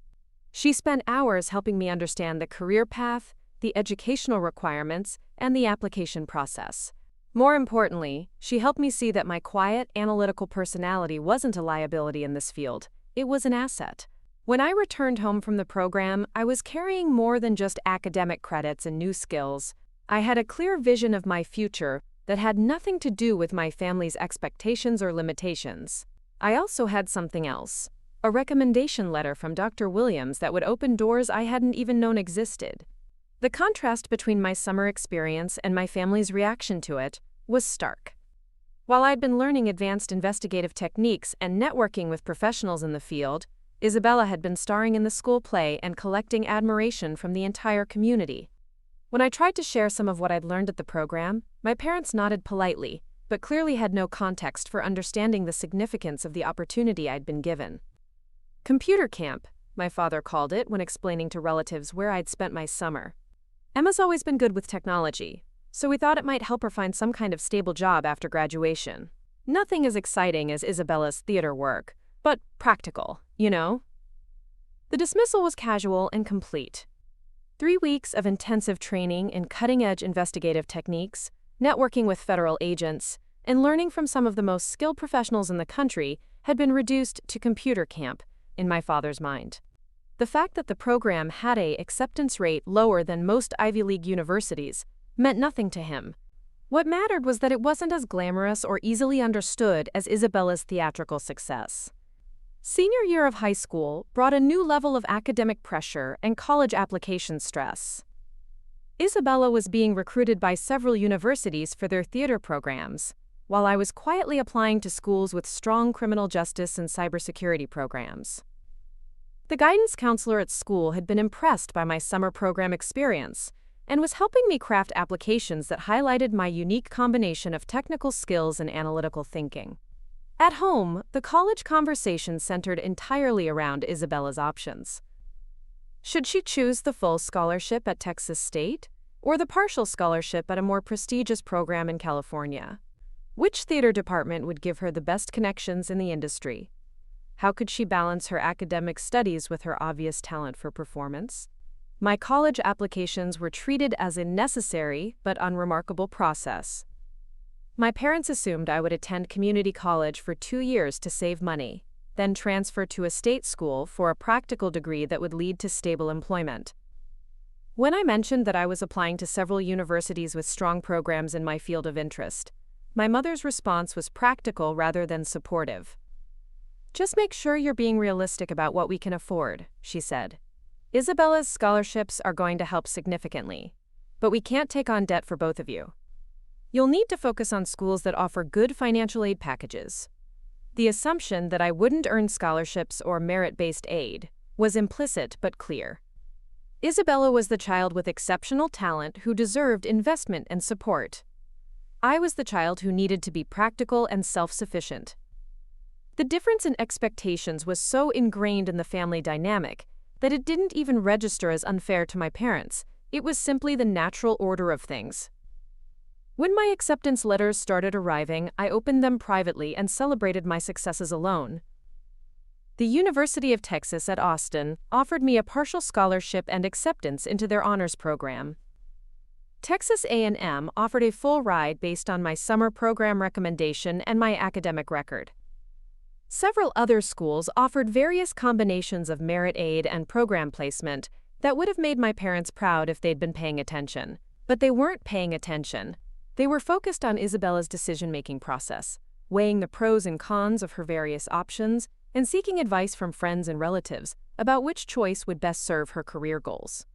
She spent hours helping me understand the career path, the educational requirements, and the application process. More importantly, she helped me see that my quiet, analytical personality wasn't a liability in this field. It was an asset. When I returned home from the program, I was carrying more than just academic credits and new skills. I had a clear vision of my future that had nothing to do with my family's expectations or limitations. I also had something else, a recommendation letter from Dr. Williams that would open doors I hadn't even known existed. The contrast between my summer experience and my family's reaction to it was stark. While I'd been learning advanced investigative techniques and networking with professionals in the field, Isabella had been starring in the school play and collecting admiration from the entire community. When I tried to share some of what I'd learned at the program, my parents nodded politely, but clearly had no context for understanding the significance of the opportunity I'd been given. "Computer camp," my father called it when explaining to relatives where I'd spent my summer. "Emma's always been good with technology, so we thought it might help her find some kind of stable job after graduation. Nothing as exciting as Isabella's theater work, but practical, you know?" The dismissal was casual and complete. 3 weeks of intensive training in cutting-edge investigative techniques, networking with federal agents, and learning from some of the most skilled professionals in the country had been reduced to computer camp, in my father's mind. The fact that the program had an acceptance rate lower than most Ivy League universities meant nothing to him. What mattered was that it wasn't as glamorous or easily understood as Isabella's theatrical success. Senior year of high school brought a new level of academic pressure and college application stress. Isabella was being recruited by several universities for their theater programs, while I was quietly applying to schools with strong criminal justice and cybersecurity programs. The guidance counselor at school had been impressed by my summer program experience and was helping me craft applications that highlighted my unique combination of technical skills and analytical thinking. At home, the college conversation centered entirely around Isabella's options. Should she choose the full scholarship at Texas State or the partial scholarship at a more prestigious program in California? Which theater department would give her the best connections in the industry? How could she balance her academic studies with her obvious talent for performance? My college applications were treated as a necessary but unremarkable process. My parents assumed I would attend community college for 2 years to save money, then transfer to a state school for a practical degree that would lead to stable employment. When I mentioned that I was applying to several universities with strong programs in my field of interest, my mother's response was practical rather than supportive. "Just make sure you're being realistic about what we can afford," she said. "Isabella's scholarships are going to help significantly, but we can't take on debt for both of you. You'll need to focus on schools that offer good financial aid packages." The assumption that I wouldn't earn scholarships or merit-based aid was implicit but clear. Isabella was the child with exceptional talent who deserved investment and support. I was the child who needed to be practical and self-sufficient. The difference in expectations was so ingrained in the family dynamic that it didn't even register as unfair to my parents. It was simply the natural order of things. When my acceptance letters started arriving, I opened them privately and celebrated my successes alone. The University of Texas at Austin offered me a partial scholarship and acceptance into their honors program. Texas A&M offered a full ride based on my summer program recommendation and my academic record. Several other schools offered various combinations of merit aid and program placement that would have made my parents proud if they'd been paying attention. But they weren't paying attention. They were focused on Isabella's decision-making process, weighing the pros and cons of her various options, and seeking advice from friends and relatives about which choice would best serve her career goals.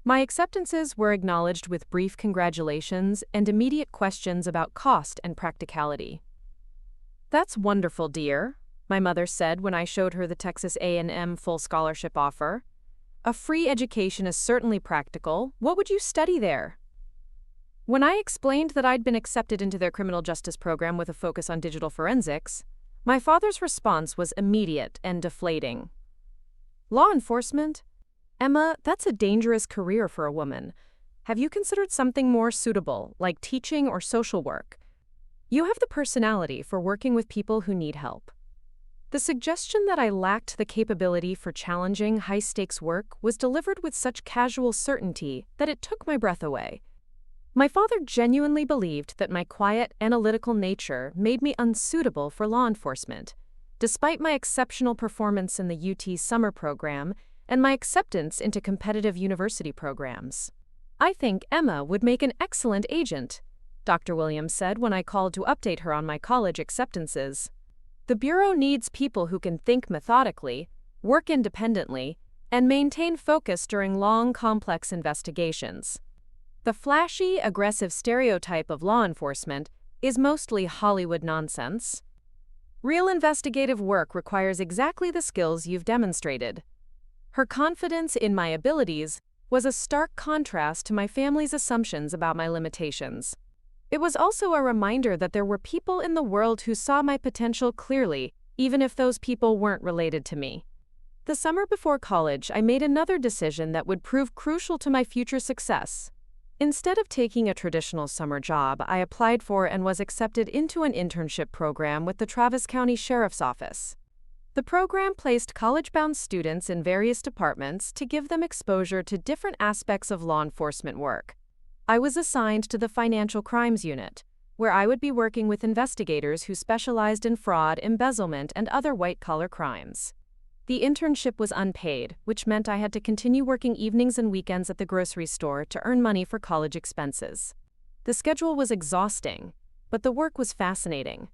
My acceptances were acknowledged with brief congratulations and immediate questions about cost and practicality. "That's wonderful, dear," my mother said when I showed her the Texas A&M full scholarship offer. "A free education is certainly practical. What would you study there?" When I explained that I'd been accepted into their criminal justice program with a focus on digital forensics, my father's response was immediate and deflating. "Law enforcement? Emma, that's a dangerous career for a woman. Have you considered something more suitable, like teaching or social work? You have the personality for working with people who need help." The suggestion that I lacked the capability for challenging, high-stakes work was delivered with such casual certainty that it took my breath away. My father genuinely believed that my quiet, analytical nature made me unsuitable for law enforcement, despite my exceptional performance in the UT summer program and my acceptance into competitive university programs. "I think Emma would make an excellent agent," Dr. Williams said when I called to update her on my college acceptances. "The Bureau needs people who can think methodically, work independently, and maintain focus during long, complex investigations." The flashy, aggressive stereotype of law enforcement is mostly Hollywood nonsense. Real investigative work requires exactly the skills you've demonstrated. Her confidence in my abilities was a stark contrast to my family's assumptions about my limitations. It was also a reminder that there were people in the world who saw my potential clearly, even if those people weren't related to me. The summer before college, I made another decision that would prove crucial to my future success. Instead of taking a traditional summer job, I applied for and was accepted into an internship program with the Travis County Sheriff's Office. The program placed college-bound students in various departments to give them exposure to different aspects of law enforcement work. I was assigned to the Financial Crimes Unit, where I would be working with investigators who specialized in fraud, embezzlement, and other white-collar crimes. The internship was unpaid, which meant I had to continue working evenings and weekends at the grocery store to earn money for college expenses. The schedule was exhausting, but the work was fascinating.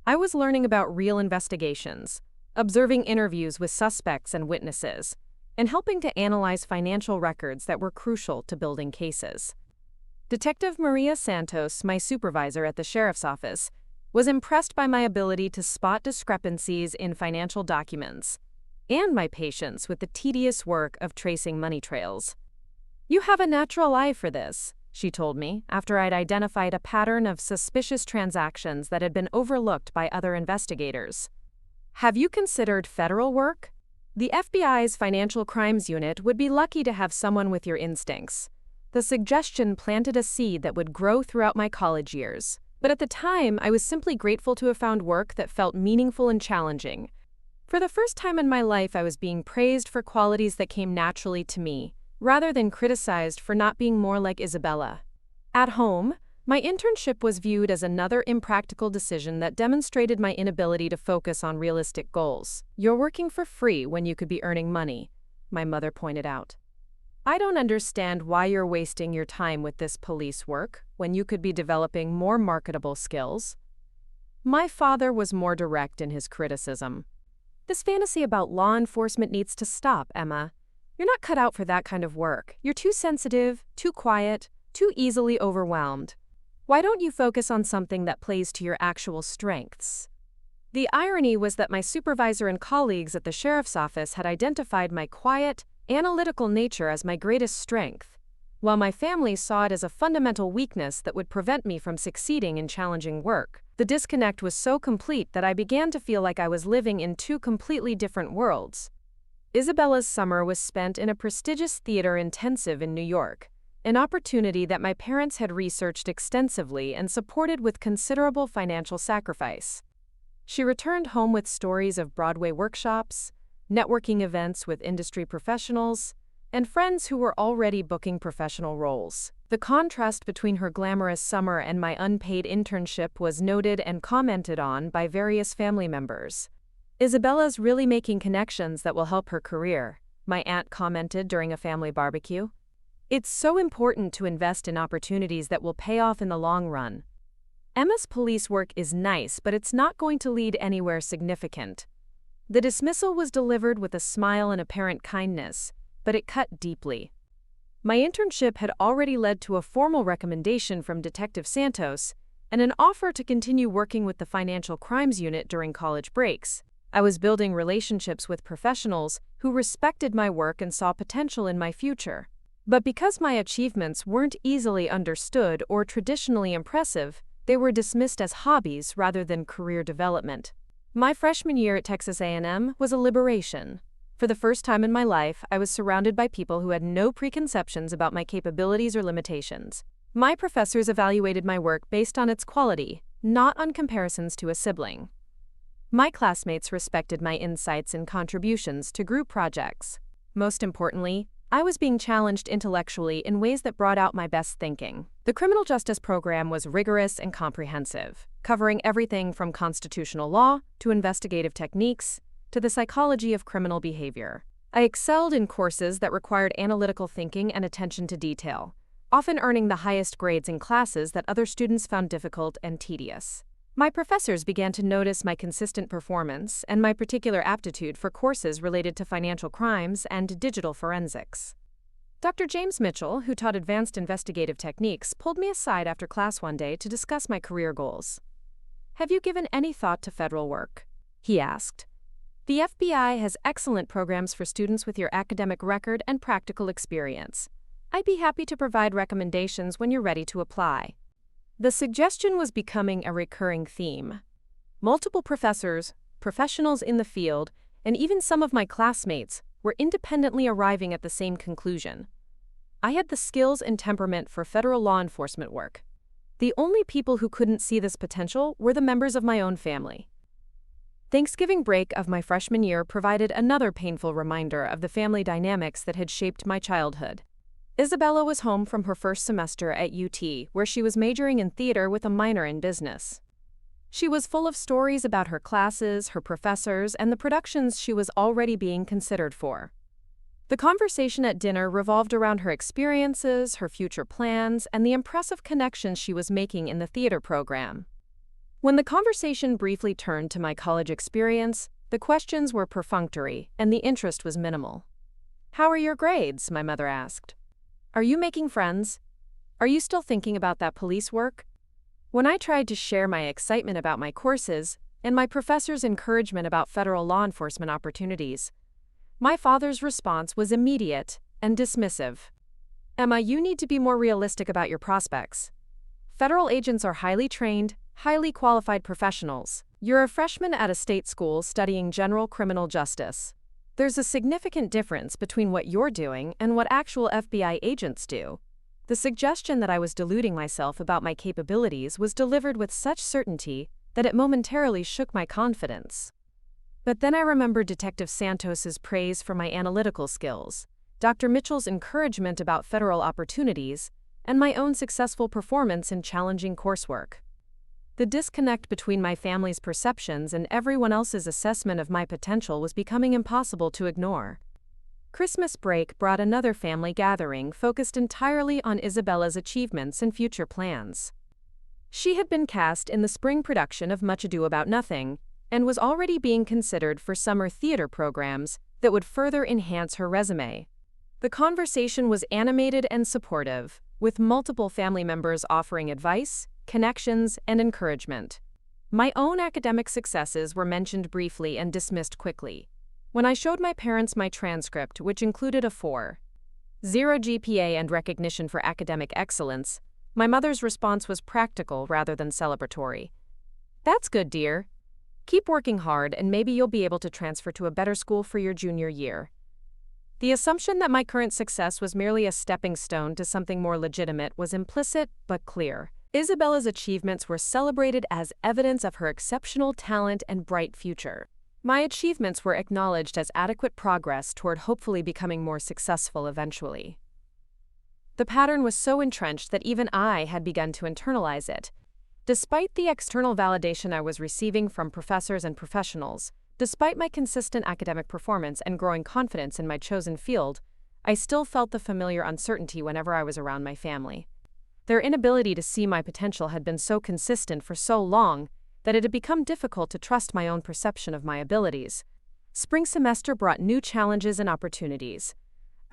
I was learning about real investigations, observing interviews with suspects and witnesses, and helping to analyze financial records that were crucial to building cases. Detective Maria Santos, my supervisor at the sheriff's office, was impressed by my ability to spot discrepancies in financial documents and my patience with the tedious work of tracing money trails. "You have a natural eye for this," she told me after I'd identified a pattern of suspicious transactions that had been overlooked by other investigators. "Have you considered federal work? The FBI's Financial Crimes Unit would be lucky to have someone with your instincts." The suggestion planted a seed that would grow throughout my college years. But at the time, I was simply grateful to have found work that felt meaningful and challenging. For the first time in my life, I was being praised for qualities that came naturally to me, rather than criticized for not being more like Isabella. At home, my internship was viewed as another impractical decision that demonstrated my inability to focus on realistic goals. "You're working for free when you could be earning money," my mother pointed out. "I don't understand why you're wasting your time with this police work when you could be developing more marketable skills." My father was more direct in his criticism. "This fantasy about law enforcement needs to stop, Emma. You're not cut out for that kind of work. You're too sensitive, too quiet, too easily overwhelmed. Why don't you focus on something that plays to your actual strengths?" The irony was that my supervisor and colleagues at the sheriff's office had identified my quiet, analytical nature as my greatest strength, while my family saw it as a fundamental weakness that would prevent me from succeeding in challenging work. The disconnect was so complete that I began to feel like I was living in two completely different worlds. Isabella's summer was spent in a prestigious theater intensive in New York, an opportunity that my parents had researched extensively and supported with considerable financial sacrifice. She returned home with stories of Broadway workshops, networking events with industry professionals, and friends who were already booking professional roles. The contrast between her glamorous summer and my unpaid internship was noted and commented on by various family members. "Isabella's really making connections that will help her career," my aunt commented during a family barbecue. "It's so important to invest in opportunities that will pay off in the long run. Emma's police work is nice, but it's not going to lead anywhere significant." The dismissal was delivered with a smile and apparent kindness, but it cut deeply. My internship had already led to a formal recommendation from Detective Santos and an offer to continue working with the Financial Crimes Unit during college breaks. I was building relationships with professionals who respected my work and saw potential in my future. But because my achievements weren't easily understood or traditionally impressive, they were dismissed as hobbies rather than career development. My freshman year at Texas A&M was a liberation. For the first time in my life, I was surrounded by people who had no preconceptions about my capabilities or limitations. My professors evaluated my work based on its quality, not on comparisons to a sibling. My classmates respected my insights and contributions to group projects. Most importantly, I was being challenged intellectually in ways that brought out my best thinking. The criminal justice program was rigorous and comprehensive, covering everything from constitutional law to investigative techniques to the psychology of criminal behavior. I excelled in courses that required analytical thinking and attention to detail, often earning the highest grades in classes that other students found difficult and tedious. My professors began to notice my consistent performance and my particular aptitude for courses related to financial crimes and digital forensics. Dr. James Mitchell, who taught advanced investigative techniques, pulled me aside after class one day to discuss my career goals. "Have you given any thought to federal work?" he asked. "The FBI has excellent programs for students with your academic record and practical experience. I'd be happy to provide recommendations when you're ready to apply." The suggestion was becoming a recurring theme. Multiple professors, professionals in the field, and even some of my classmates were independently arriving at the same conclusion. I had the skills and temperament for federal law enforcement work. The only people who couldn't see this potential were the members of my own family. Thanksgiving break of my freshman year provided another painful reminder of the family dynamics that had shaped my childhood. Isabella was home from her first semester at UT, where she was majoring in theater with a minor in business. She was full of stories about her classes, her professors, and the productions she was already being considered for. The conversation at dinner revolved around her experiences, her future plans, and the impressive connections she was making in the theater program. When the conversation briefly turned to my college experience, the questions were perfunctory, and the interest was minimal. "How are your grades?" my mother asked. "Are you making friends? Are you still thinking about that police work?" When I tried to share my excitement about my courses and my professor's encouragement about federal law enforcement opportunities, my father's response was immediate and dismissive. "Emma, you need to be more realistic about your prospects. Federal agents are highly trained, highly qualified professionals. You're a freshman at a state school studying general criminal justice. There's a significant difference between what you're doing and what actual FBI agents do." The suggestion that I was deluding myself about my capabilities was delivered with such certainty that it momentarily shook my confidence. But then I remembered Detective Santos's praise for my analytical skills, Dr. Mitchell's encouragement about federal opportunities, and my own successful performance in challenging coursework. The disconnect between my family's perceptions and everyone else's assessment of my potential was becoming impossible to ignore. Christmas break brought another family gathering focused entirely on Isabella's achievements and future plans. She had been cast in the spring production of Much Ado About Nothing and was already being considered for summer theater programs that would further enhance her resume. The conversation was animated and supportive, with multiple family members offering advice, connections, and encouragement. My own academic successes were mentioned briefly and dismissed quickly. When I showed my parents my transcript, which included a 4.0 GPA and recognition for academic excellence, my mother's response was practical rather than celebratory. "That's good, dear. Keep working hard and maybe you'll be able to transfer to a better school for your junior year." The assumption that my current success was merely a stepping stone to something more legitimate was implicit but clear. Isabella's achievements were celebrated as evidence of her exceptional talent and bright future. My achievements were acknowledged as adequate progress toward hopefully becoming more successful eventually. The pattern was so entrenched that even I had begun to internalize it. Despite the external validation I was receiving from professors and professionals, despite my consistent academic performance and growing confidence in my chosen field, I still felt the familiar uncertainty whenever I was around my family. Their inability to see my potential had been so consistent for so long that it had become difficult to trust my own perception of my abilities. Spring semester brought new challenges and opportunities.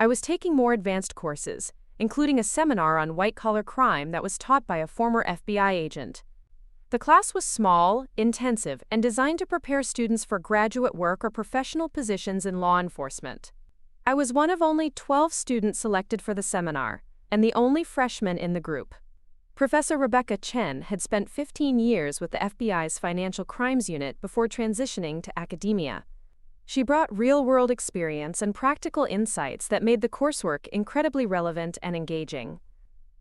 I was taking more advanced courses, including a seminar on white-collar crime that was taught by a former FBI agent. The class was small, intensive, and designed to prepare students for graduate work or professional positions in law enforcement. I was one of only 12 students selected for the seminar, and the only freshman in the group. Professor Rebecca Chen had spent 15 years with the FBI's Financial Crimes Unit before transitioning to academia. She brought real-world experience and practical insights that made the coursework incredibly relevant and engaging.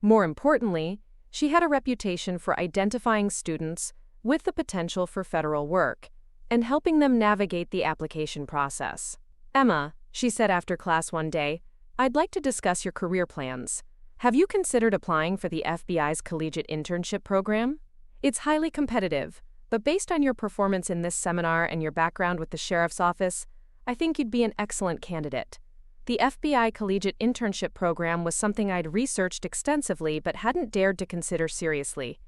More importantly, she had a reputation for identifying students with the potential for federal work and helping them navigate the application process. "Emma," she said after class one day, "I'd like to discuss your career plans. Have you considered applying for the FBI's collegiate internship program? It's highly competitive, but based on your performance in this seminar and your background with the sheriff's office, I think you'd be an excellent candidate." The FBI collegiate internship program was something I'd researched extensively but hadn't dared to consider seriously.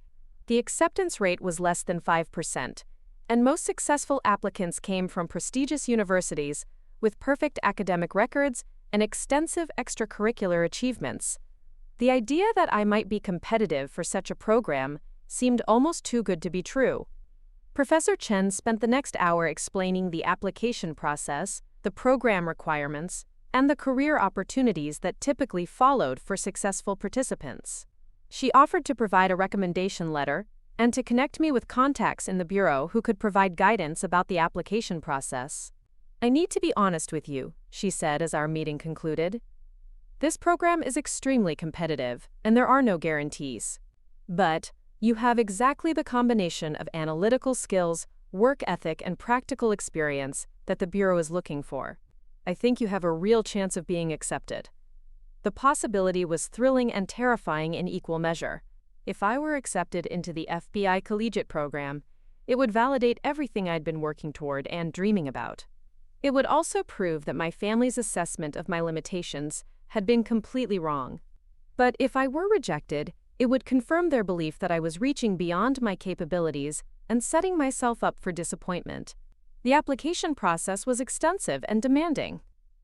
The acceptance rate was less than 5%, and most successful applicants came from prestigious universities with perfect academic records and extensive extracurricular achievements. The idea that I might be competitive for such a program seemed almost too good to be true. Professor Chen spent the next hour explaining the application process, the program requirements, and the career opportunities that typically followed for successful participants. She offered to provide a recommendation letter and to connect me with contacts in the bureau who could provide guidance about the application process. "I need to be honest with you," she said as our meeting concluded. "This program is extremely competitive, and there are no guarantees. But you have exactly the combination of analytical skills, work ethic, and practical experience that the bureau is looking for. I think you have a real chance of being accepted." The possibility was thrilling and terrifying in equal measure. If I were accepted into the FBI collegiate program, it would validate everything I'd been working toward and dreaming about. It would also prove that my family's assessment of my limitations had been completely wrong. But if I were rejected, it would confirm their belief that I was reaching beyond my capabilities and setting myself up for disappointment. The application process was extensive and demanding.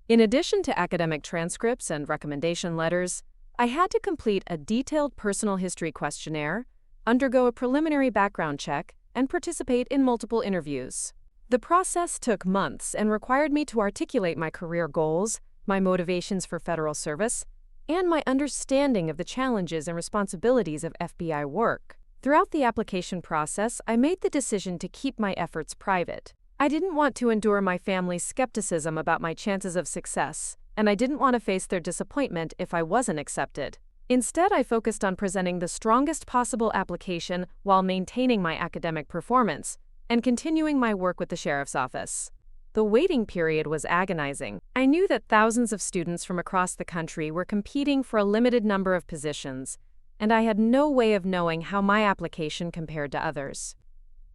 In addition to academic transcripts and recommendation letters, I had to complete a detailed personal history questionnaire, undergo a preliminary background check, and participate in multiple interviews. The process took months and required me to articulate my career goals, my motivations for federal service, and my understanding of the challenges and responsibilities of FBI work. Throughout the application process, I made the decision to keep my efforts private. I didn't want to endure my family's skepticism about my chances of success, and I didn't want to face their disappointment if I wasn't accepted. Instead, I focused on presenting the strongest possible application while maintaining my academic performance and continuing my work with the sheriff's office. The waiting period was agonizing. I knew that thousands of students from across the country were competing for a limited number of positions, and I had no way of knowing how my application compared to others.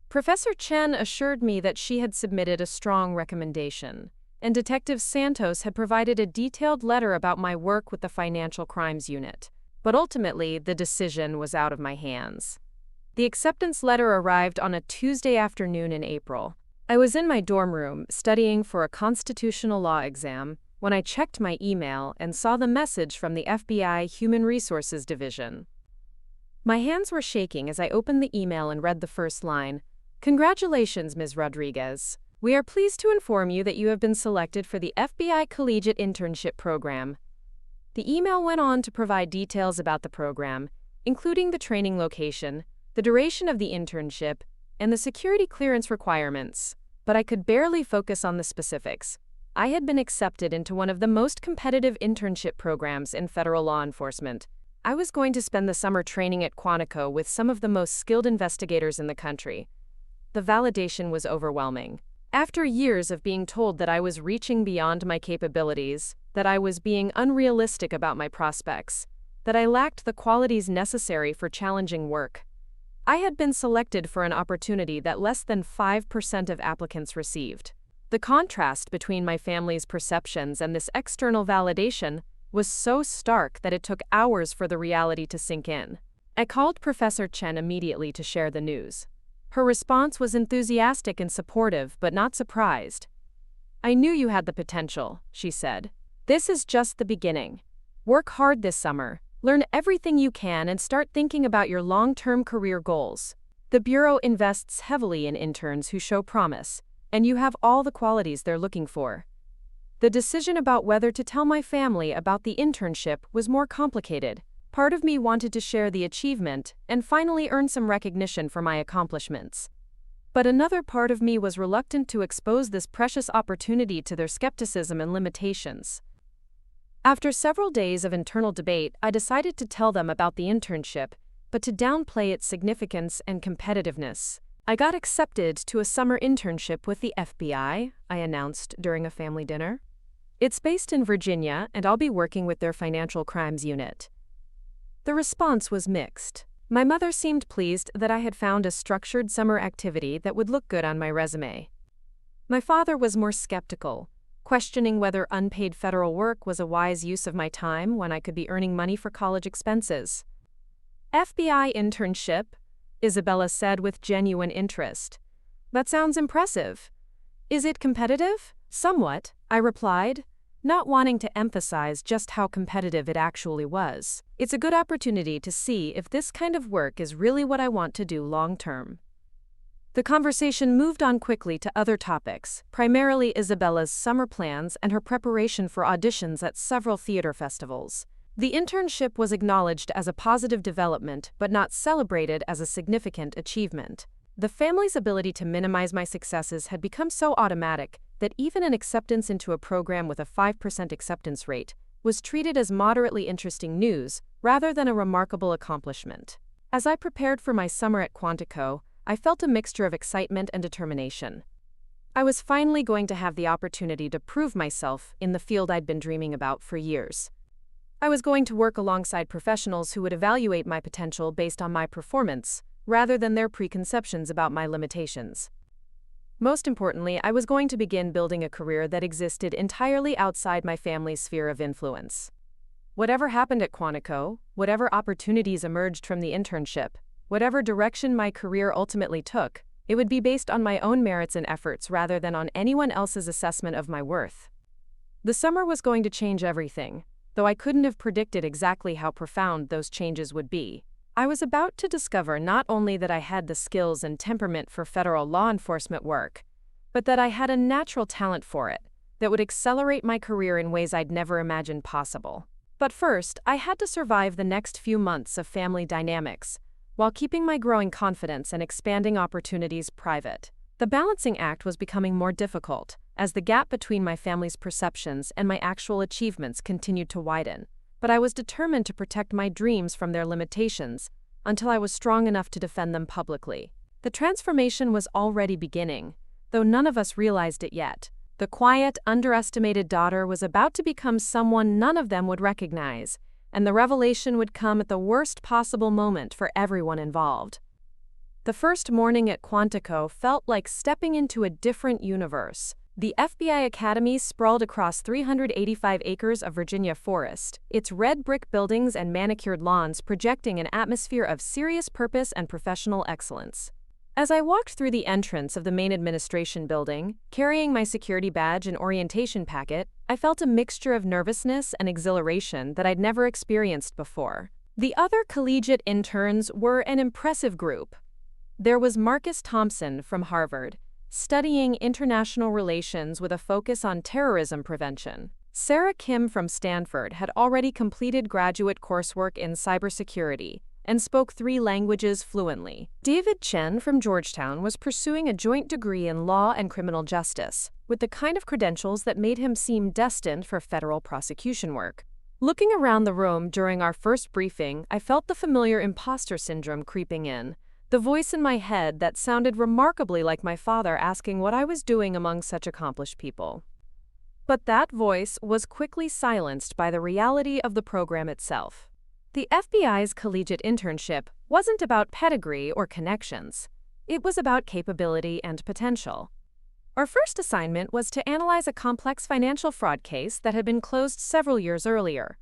Professor Chen assured me that she had submitted a strong recommendation, and Detective Santos had provided a detailed letter about my work with the Financial Crimes Unit. But ultimately, the decision was out of my hands. The acceptance letter arrived on a Tuesday afternoon in April. I was in my dorm room studying for a constitutional law exam when I checked my email and saw the message from the FBI Human Resources Division. My hands were shaking as I opened the email and read the first line. "Congratulations, Ms. Rodriguez. We are pleased to inform you that you have been selected for the FBI Collegiate Internship Program." The email went on to provide details about the program, including the training location, the duration of the internship, and the security clearance requirements. But I could barely focus on the specifics. I had been accepted into one of the most competitive internship programs in federal law enforcement. I was going to spend the summer training at Quantico with some of the most skilled investigators in the country. The validation was overwhelming. After years of being told that I was reaching beyond my capabilities, that I was being unrealistic about my prospects, that I lacked the qualities necessary for challenging work, I had been selected for an opportunity that less than 5% of applicants received. The contrast between my family's perceptions and this external validation was so stark that it took hours for the reality to sink in. I called Professor Chen immediately to share the news. Her response was enthusiastic and supportive, but not surprised. "I knew you had the potential," she said. "This is just the beginning. Work hard this summer, learn everything you can, and start thinking about your long-term career goals. The Bureau invests heavily in interns who show promise, and you have all the qualities they're looking for. The decision about whether to tell my family about the internship was more complicated. Part of me wanted to share the achievement and finally earn some recognition for my accomplishments. But another part of me was reluctant to expose this precious opportunity to their skepticism and limitations. After several days of internal debate, I decided to tell them about the internship, but to downplay its significance and competitiveness. I got accepted to a summer internship with the FBI, I announced during a family dinner. It's based in Virginia, and I'll be working with their financial crimes unit. The response was mixed. My mother seemed pleased that I had found a structured summer activity that would look good on my resume. My father was more skeptical, questioning whether unpaid federal work was a wise use of my time when I could be earning money for college expenses. FBI internship, Isabella said with genuine interest. That sounds impressive. Is it competitive? Somewhat, I replied, not wanting to emphasize just how competitive it actually was. It's a good opportunity to see if this kind of work is really what I want to do long term. The conversation moved on quickly to other topics, primarily Isabella's summer plans and her preparation for auditions at several theater festivals. The internship was acknowledged as a positive development but not celebrated as a significant achievement. The family's ability to minimize my successes had become so automatic that even an acceptance into a program with a 5% acceptance rate was treated as moderately interesting news rather than a remarkable accomplishment. As I prepared for my summer at Quantico, I felt a mixture of excitement and determination. I was finally going to have the opportunity to prove myself in the field I'd been dreaming about for years. I was going to work alongside professionals who would evaluate my potential based on my performance, rather than their preconceptions about my limitations. Most importantly, I was going to begin building a career that existed entirely outside my family's sphere of influence. Whatever happened at Quantico, whatever opportunities emerged from the internship, whatever direction my career ultimately took, it would be based on my own merits and efforts rather than on anyone else's assessment of my worth. The summer was going to change everything, though I couldn't have predicted exactly how profound those changes would be. I was about to discover not only that I had the skills and temperament for federal law enforcement work, but that I had a natural talent for it that would accelerate my career in ways I'd never imagined possible. But first, I had to survive the next few months of family dynamics, while keeping my growing confidence and expanding opportunities private. The balancing act was becoming more difficult, as the gap between my family's perceptions and my actual achievements continued to widen. But I was determined to protect my dreams from their limitations until I was strong enough to defend them publicly. The transformation was already beginning, though none of us realized it yet. The quiet, underestimated daughter was about to become someone none of them would recognize, and the revelation would come at the worst possible moment for everyone involved. The first morning at Quantico felt like stepping into a different universe. The FBI Academy sprawled across 385 acres of Virginia forest, its red brick buildings and manicured lawns projecting an atmosphere of serious purpose and professional excellence. As I walked through the entrance of the main administration building, carrying my security badge and orientation packet, I felt a mixture of nervousness and exhilaration that I'd never experienced before. The other collegiate interns were an impressive group. There was Marcus Thompson from Harvard, studying international relations with a focus on terrorism prevention. Sarah Kim from Stanford had already completed graduate coursework in cybersecurity and spoke 3 languages fluently. David Chen from Georgetown was pursuing a joint degree in law and criminal justice, with the kind of credentials that made him seem destined for federal prosecution work. Looking around the room during our first briefing, I felt the familiar imposter syndrome creeping in. The voice in my head that sounded remarkably like my father asking what I was doing among such accomplished people. But that voice was quickly silenced by the reality of the program itself. The FBI's collegiate internship wasn't about pedigree or connections. It was about capability and potential. Our first assignment was to analyze a complex financial fraud case that had been closed several years earlier,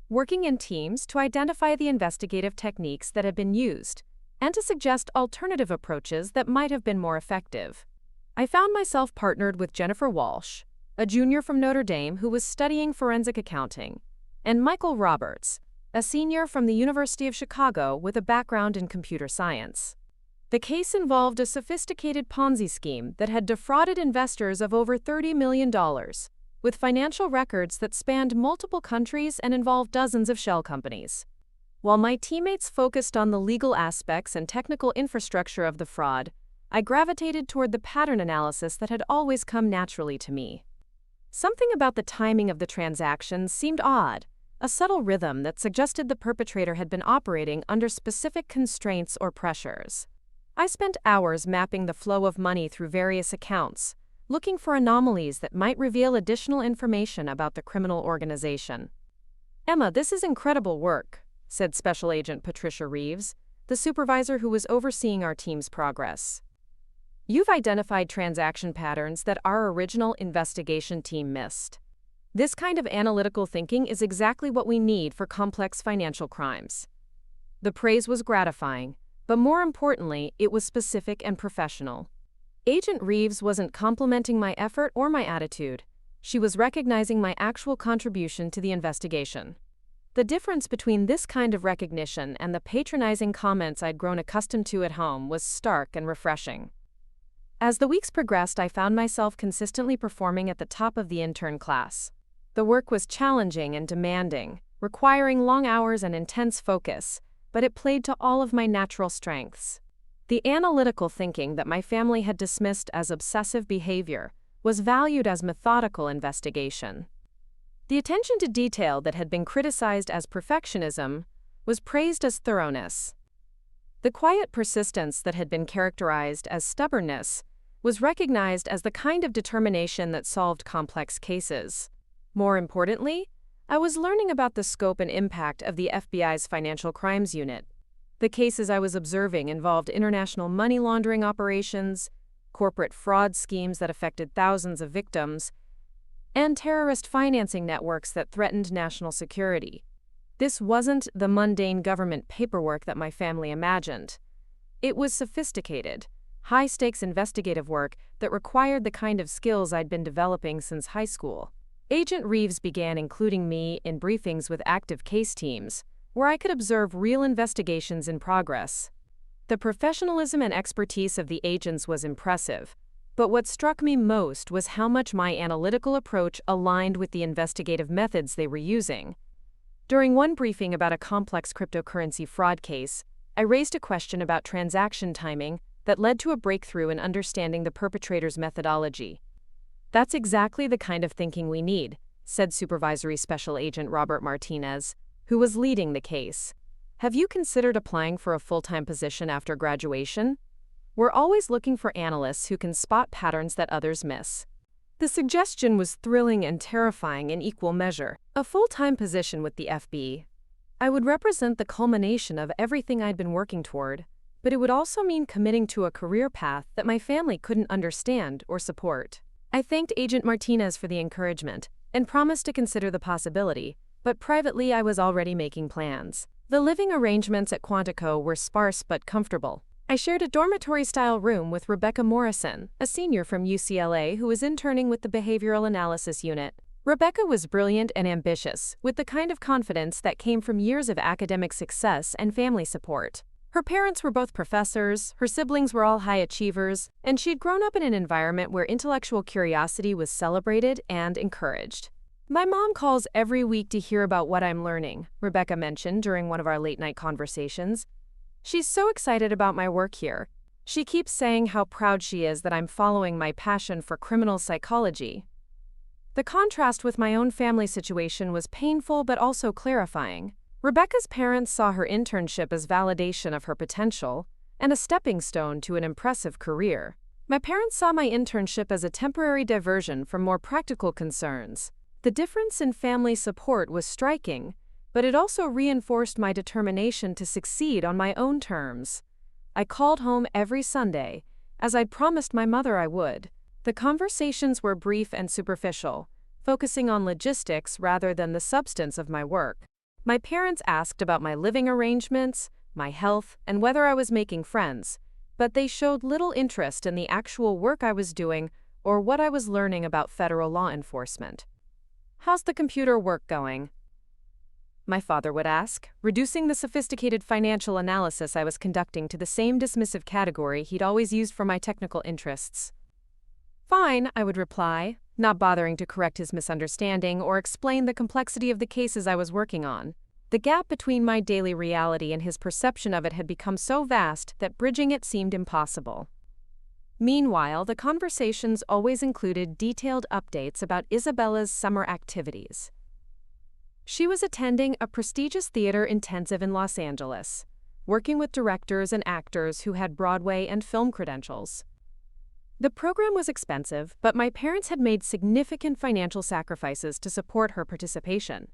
working in teams to identify the investigative techniques that had been used, and to suggest alternative approaches that might have been more effective. I found myself partnered with Jennifer Walsh, a junior from Notre Dame who was studying forensic accounting, and Michael Roberts, a senior from the University of Chicago with a background in computer science. The case involved a sophisticated Ponzi scheme that had defrauded investors of over $30 million, with financial records that spanned multiple countries and involved dozens of shell companies. While my teammates focused on the legal aspects and technical infrastructure of the fraud, I gravitated toward the pattern analysis that had always come naturally to me. Something about the timing of the transactions seemed odd, a subtle rhythm that suggested the perpetrator had been operating under specific constraints or pressures. I spent hours mapping the flow of money through various accounts, looking for anomalies that might reveal additional information about the criminal organization. "Emma, this is incredible work," said Special Agent Patricia Reeves, the supervisor who was overseeing our team's progress. "You've identified transaction patterns that our original investigation team missed. This kind of analytical thinking is exactly what we need for complex financial crimes." The praise was gratifying, but more importantly, it was specific and professional. Agent Reeves wasn't complimenting my effort or my attitude. She was recognizing my actual contribution to the investigation. The difference between this kind of recognition and the patronizing comments I'd grown accustomed to at home was stark and refreshing. As the weeks progressed, I found myself consistently performing at the top of the intern class. The work was challenging and demanding, requiring long hours and intense focus, but it played to all of my natural strengths. The analytical thinking that my family had dismissed as obsessive behavior was valued as methodical investigation. The attention to detail that had been criticized as perfectionism was praised as thoroughness. The quiet persistence that had been characterized as stubbornness was recognized as the kind of determination that solved complex cases. More importantly, I was learning about the scope and impact of the FBI's Financial Crimes Unit. The cases I was observing involved international money laundering operations, corporate fraud schemes that affected thousands of victims, and terrorist financing networks that threatened national security. This wasn't the mundane government paperwork that my family imagined. It was sophisticated, high-stakes investigative work that required the kind of skills I'd been developing since high school. Agent Reeves began including me in briefings with active case teams, where I could observe real investigations in progress. The professionalism and expertise of the agents was impressive, but what struck me most was how much my analytical approach aligned with the investigative methods they were using. During one briefing about a complex cryptocurrency fraud case, I raised a question about transaction timing that led to a breakthrough in understanding the perpetrator's methodology. "That's exactly the kind of thinking we need," said Supervisory Special Agent Robert Martinez, who was leading the case. "Have you considered applying for a full-time position after graduation? We're always looking for analysts who can spot patterns that others miss." The suggestion was thrilling and terrifying in equal measure. A full-time position with the FB. I would represent the culmination of everything I'd been working toward, but it would also mean committing to a career path that my family couldn't understand or support. I thanked Agent Martinez for the encouragement and promised to consider the possibility, but privately I was already making plans. The living arrangements at Quantico were sparse but comfortable. I shared a dormitory-style room with Rebecca Morrison, a senior from UCLA who was interning with the Behavioral Analysis Unit. Rebecca was brilliant and ambitious, with the kind of confidence that came from years of academic success and family support. Her parents were both professors, her siblings were all high achievers, and she'd grown up in an environment where intellectual curiosity was celebrated and encouraged. "My mom calls every week to hear about what I'm learning," Rebecca mentioned during one of our late-night conversations. "She's so excited about my work here. She keeps saying how proud she is that I'm following my passion for criminal psychology." The contrast with my own family situation was painful but also clarifying. Rebecca's parents saw her internship as validation of her potential and a stepping stone to an impressive career. My parents saw my internship as a temporary diversion from more practical concerns. The difference in family support was striking, but it also reinforced my determination to succeed on my own terms. I called home every Sunday, as I'd promised my mother I would. The conversations were brief and superficial, focusing on logistics rather than the substance of my work. My parents asked about my living arrangements, my health, and whether I was making friends, but they showed little interest in the actual work I was doing or what I was learning about federal law enforcement. "How's the computer work going?" my father would ask, reducing the sophisticated financial analysis I was conducting to the same dismissive category he'd always used for my technical interests. Fine, I would reply, not bothering to correct his misunderstanding or explain the complexity of the cases I was working on. The gap between my daily reality and his perception of it had become so vast that bridging it seemed impossible. Meanwhile, the conversations always included detailed updates about Isabella's summer activities. She was attending a prestigious theater intensive in Los Angeles, working with directors and actors who had Broadway and film credentials. The program was expensive, but my parents had made significant financial sacrifices to support her participation.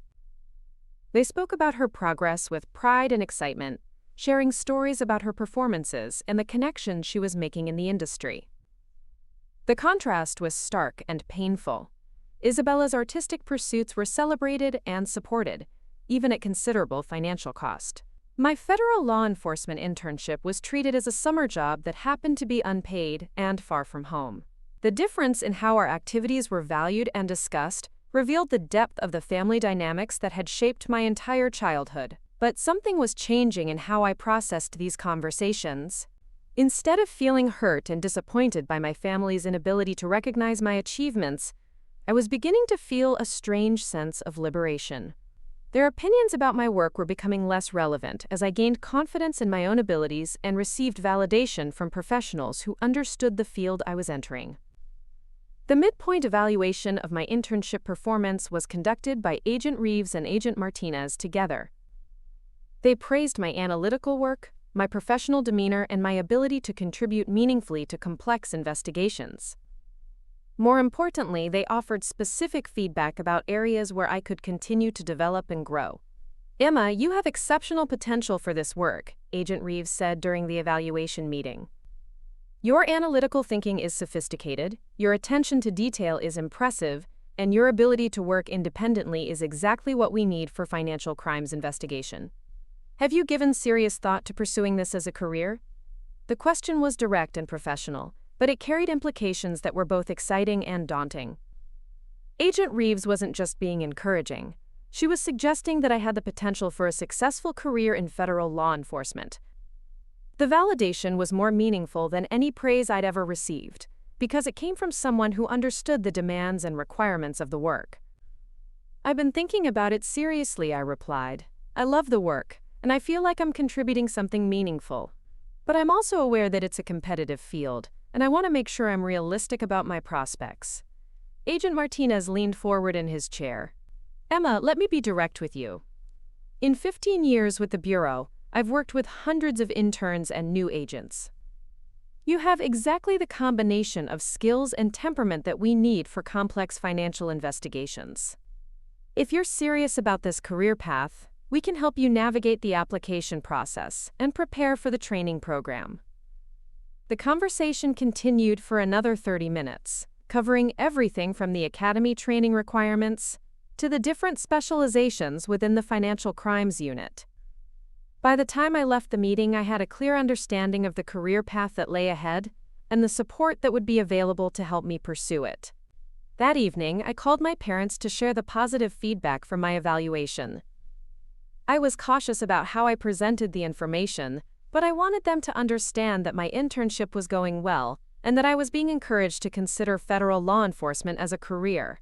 They spoke about her progress with pride and excitement, sharing stories about her performances and the connections she was making in the industry. The contrast was stark and painful. Isabella's artistic pursuits were celebrated and supported, even at considerable financial cost. My federal law enforcement internship was treated as a summer job that happened to be unpaid and far from home. The difference in how our activities were valued and discussed revealed the depth of the family dynamics that had shaped my entire childhood. But something was changing in how I processed these conversations. Instead of feeling hurt and disappointed by my family's inability to recognize my achievements, I was beginning to feel a strange sense of liberation. Their opinions about my work were becoming less relevant as I gained confidence in my own abilities and received validation from professionals who understood the field I was entering. The midpoint evaluation of my internship performance was conducted by Agent Reeves and Agent Martinez together. They praised my analytical work, my professional demeanor, and my ability to contribute meaningfully to complex investigations. More importantly, they offered specific feedback about areas where I could continue to develop and grow. "Emma, you have exceptional potential for this work," Agent Reeves said during the evaluation meeting. "Your analytical thinking is sophisticated, your attention to detail is impressive, and your ability to work independently is exactly what we need for financial crimes investigation. Have you given serious thought to pursuing this as a career?" The question was direct and professional, but it carried implications that were both exciting and daunting. Agent Reeves wasn't just being encouraging. She was suggesting that I had the potential for a successful career in federal law enforcement. The validation was more meaningful than any praise I'd ever received, because it came from someone who understood the demands and requirements of the work. "I've been thinking about it seriously," I replied. "I love the work, and I feel like I'm contributing something meaningful. But I'm also aware that it's a competitive field, and I want to make sure I'm realistic about my prospects." Agent Martinez leaned forward in his chair. "Emma, let me be direct with you. In 15 years with the Bureau, I've worked with hundreds of interns and new agents. You have exactly the combination of skills and temperament that we need for complex financial investigations. If you're serious about this career path, we can help you navigate the application process and prepare for the training program." The conversation continued for another 30 minutes, covering everything from the academy training requirements to the different specializations within the financial crimes unit. By the time I left the meeting, I had a clear understanding of the career path that lay ahead and the support that would be available to help me pursue it. That evening, I called my parents to share the positive feedback from my evaluation. I was cautious about how I presented the information, but I wanted them to understand that my internship was going well and that I was being encouraged to consider federal law enforcement as a career.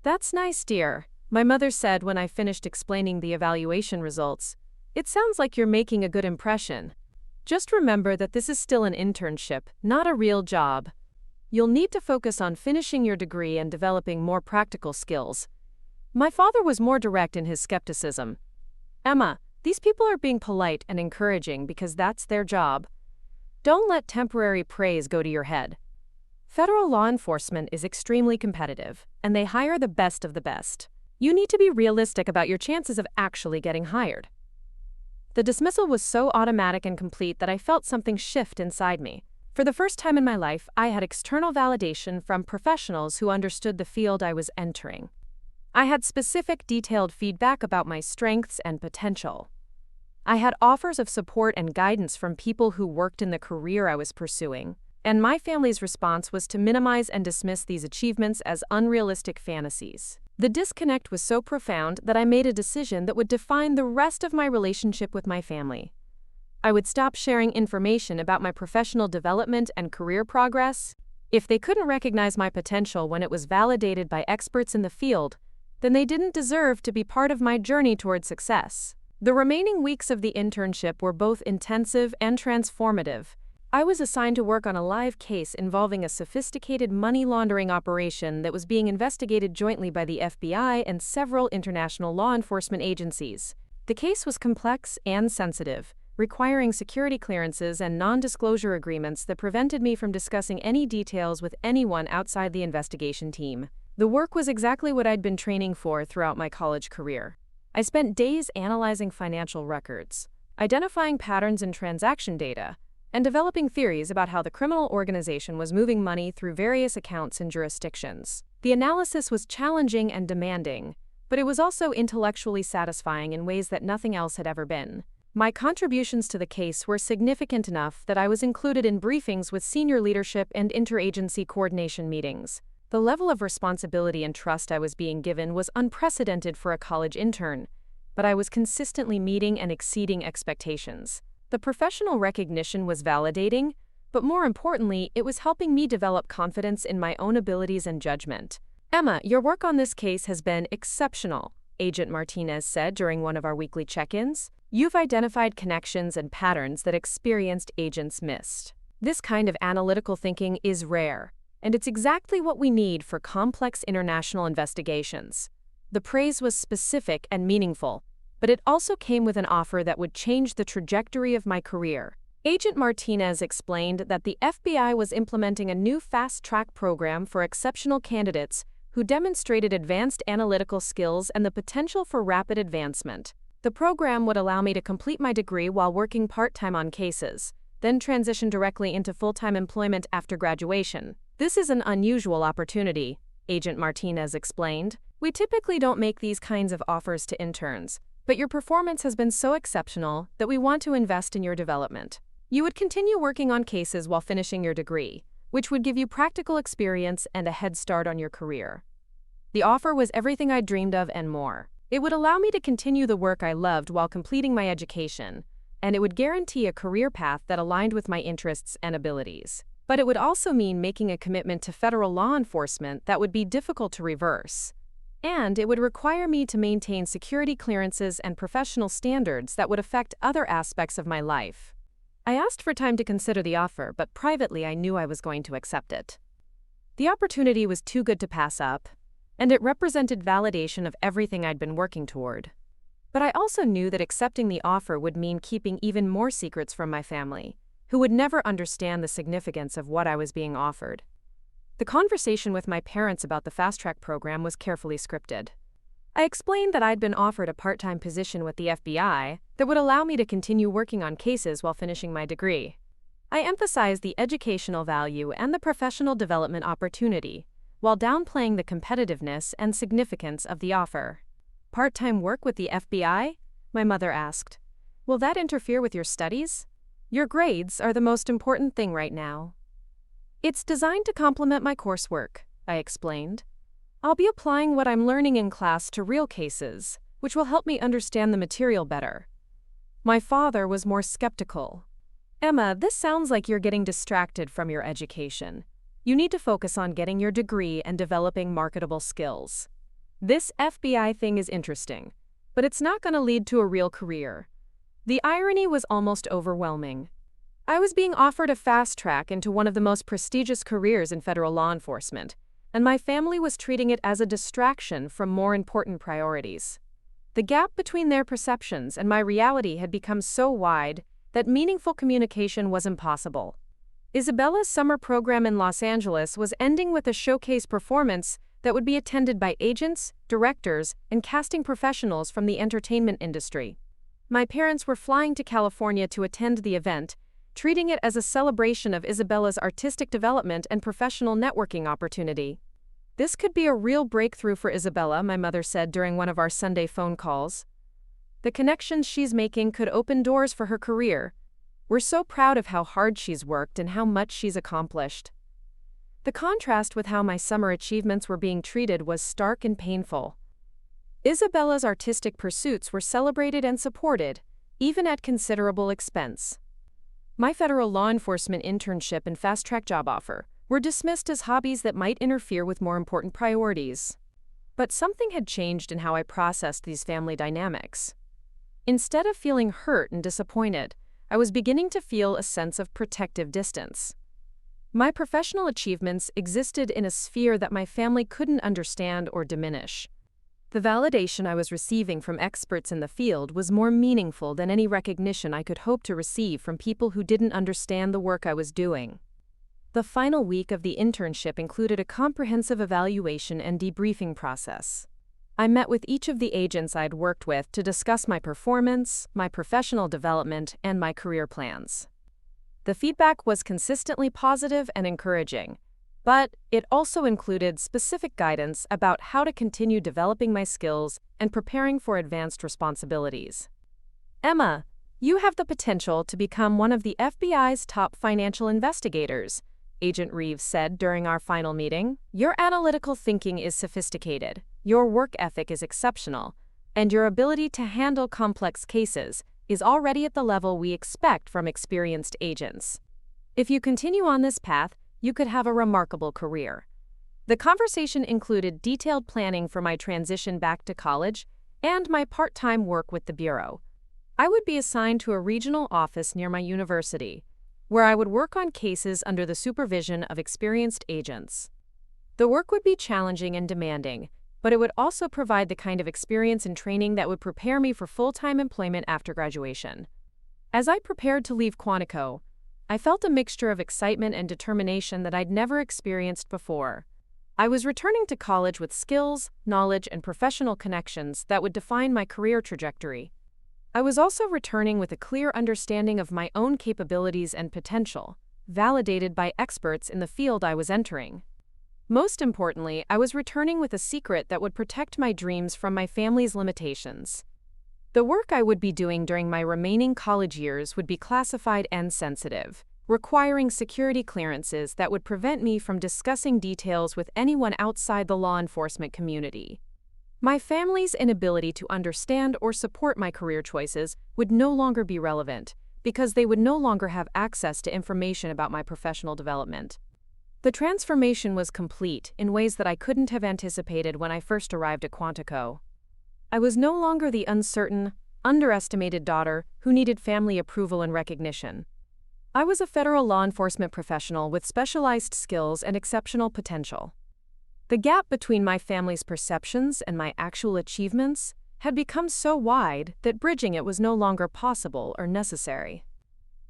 "That's nice, dear," my mother said when I finished explaining the evaluation results. "It sounds like you're making a good impression. Just remember that this is still an internship, not a real job. You'll need to focus on finishing your degree and developing more practical skills." My father was more direct in his skepticism. "Emma, these people are being polite and encouraging because that's their job. Don't let temporary praise go to your head. Federal law enforcement is extremely competitive, and they hire the best of the best. You need to be realistic about your chances of actually getting hired." The dismissal was so automatic and complete that I felt something shift inside me. For the first time in my life, I had external validation from professionals who understood the field I was entering. I had specific, detailed feedback about my strengths and potential. I had offers of support and guidance from people who worked in the career I was pursuing, and my family's response was to minimize and dismiss these achievements as unrealistic fantasies. The disconnect was so profound that I made a decision that would define the rest of my relationship with my family. I would stop sharing information about my professional development and career progress. If they couldn't recognize my potential when it was validated by experts in the field, then they didn't deserve to be part of my journey toward success. The remaining weeks of the internship were both intensive and transformative. I was assigned to work on a live case involving a sophisticated money laundering operation that was being investigated jointly by the FBI and several international law enforcement agencies. The case was complex and sensitive, requiring security clearances and non-disclosure agreements that prevented me from discussing any details with anyone outside the investigation team. The work was exactly what I'd been training for throughout my college career. I spent days analyzing financial records, identifying patterns in transaction data, and developing theories about how the criminal organization was moving money through various accounts and jurisdictions. The analysis was challenging and demanding, but it was also intellectually satisfying in ways that nothing else had ever been. My contributions to the case were significant enough that I was included in briefings with senior leadership and interagency coordination meetings. The level of responsibility and trust I was being given was unprecedented for a college intern, but I was consistently meeting and exceeding expectations. The professional recognition was validating, but more importantly, it was helping me develop confidence in my own abilities and judgment. "Emma, your work on this case has been exceptional," Agent Martinez said during one of our weekly check-ins. "You've identified connections and patterns that experienced agents missed. This kind of analytical thinking is rare, and it's exactly what we need for complex international investigations." The praise was specific and meaningful, but it also came with an offer that would change the trajectory of my career. Agent Martinez explained that the FBI was implementing a new fast-track program for exceptional candidates who demonstrated advanced analytical skills and the potential for rapid advancement. The program would allow me to complete my degree while working part-time on cases, then transition directly into full-time employment after graduation. "This is an unusual opportunity," Agent Martinez explained. "We typically don't make these kinds of offers to interns, but your performance has been so exceptional that we want to invest in your development. You would continue working on cases while finishing your degree, which would give you practical experience and a head start on your career." The offer was everything I dreamed of and more. It would allow me to continue the work I loved while completing my education, and it would guarantee a career path that aligned with my interests and abilities. But it would also mean making a commitment to federal law enforcement that would be difficult to reverse. And it would require me to maintain security clearances and professional standards that would affect other aspects of my life. I asked for time to consider the offer, but privately I knew I was going to accept it. The opportunity was too good to pass up, and it represented validation of everything I'd been working toward. But I also knew that accepting the offer would mean keeping even more secrets from my family, who would never understand the significance of what I was being offered. The conversation with my parents about the fast-track program was carefully scripted. I explained that I'd been offered a part-time position with the FBI that would allow me to continue working on cases while finishing my degree. I emphasized the educational value and the professional development opportunity, while downplaying the competitiveness and significance of the offer. "Part-time work with the FBI?" my mother asked. "Will that interfere with your studies? Your grades are the most important thing right now." "It's designed to complement my coursework," I explained. "I'll be applying what I'm learning in class to real cases, which will help me understand the material better." My father was more skeptical. "Emma, this sounds like you're getting distracted from your education. You need to focus on getting your degree and developing marketable skills. This FBI thing is interesting, but it's not going to lead to a real career." The irony was almost overwhelming. I was being offered a fast track into one of the most prestigious careers in federal law enforcement, and my family was treating it as a distraction from more important priorities. The gap between their perceptions and my reality had become so wide that meaningful communication was impossible. Isabella's summer program in Los Angeles was ending with a showcase performance that would be attended by agents, directors, and casting professionals from the entertainment industry. My parents were flying to California to attend the event, treating it as a celebration of Isabella's artistic development and professional networking opportunity. "This could be a real breakthrough for Isabella," my mother said during one of our Sunday phone calls. "The connections she's making could open doors for her career. We're so proud of how hard she's worked and how much she's accomplished." The contrast with how my summer achievements were being treated was stark and painful. Isabella's artistic pursuits were celebrated and supported, even at considerable expense. My federal law enforcement internship and fast-track job offer were dismissed as hobbies that might interfere with more important priorities. But something had changed in how I processed these family dynamics. Instead of feeling hurt and disappointed, I was beginning to feel a sense of protective distance. My professional achievements existed in a sphere that my family couldn't understand or diminish. The validation I was receiving from experts in the field was more meaningful than any recognition I could hope to receive from people who didn't understand the work I was doing. The final week of the internship included a comprehensive evaluation and debriefing process. I met with each of the agents I'd worked with to discuss my performance, my professional development, and my career plans. The feedback was consistently positive and encouraging, but it also included specific guidance about how to continue developing my skills and preparing for advanced responsibilities. "Emma, you have the potential to become one of the FBI's top financial investigators," Agent Reeves said during our final meeting. "Your analytical thinking is sophisticated, your work ethic is exceptional, and your ability to handle complex cases is already at the level we expect from experienced agents. If you continue on this path, you could have a remarkable career." The conversation included detailed planning for my transition back to college and my part-time work with the Bureau. I would be assigned to a regional office near my university, where I would work on cases under the supervision of experienced agents. The work would be challenging and demanding, but it would also provide the kind of experience and training that would prepare me for full-time employment after graduation. As I prepared to leave Quantico, I felt a mixture of excitement and determination that I'd never experienced before. I was returning to college with skills, knowledge, and professional connections that would define my career trajectory. I was also returning with a clear understanding of my own capabilities and potential, validated by experts in the field I was entering. Most importantly, I was returning with a secret that would protect my dreams from my family's limitations. The work I would be doing during my remaining college years would be classified and sensitive, requiring security clearances that would prevent me from discussing details with anyone outside the law enforcement community. My family's inability to understand or support my career choices would no longer be relevant, because they would no longer have access to information about my professional development. The transformation was complete in ways that I couldn't have anticipated when I first arrived at Quantico. I was no longer the uncertain, underestimated daughter who needed family approval and recognition. I was a federal law enforcement professional with specialized skills and exceptional potential. The gap between my family's perceptions and my actual achievements had become so wide that bridging it was no longer possible or necessary.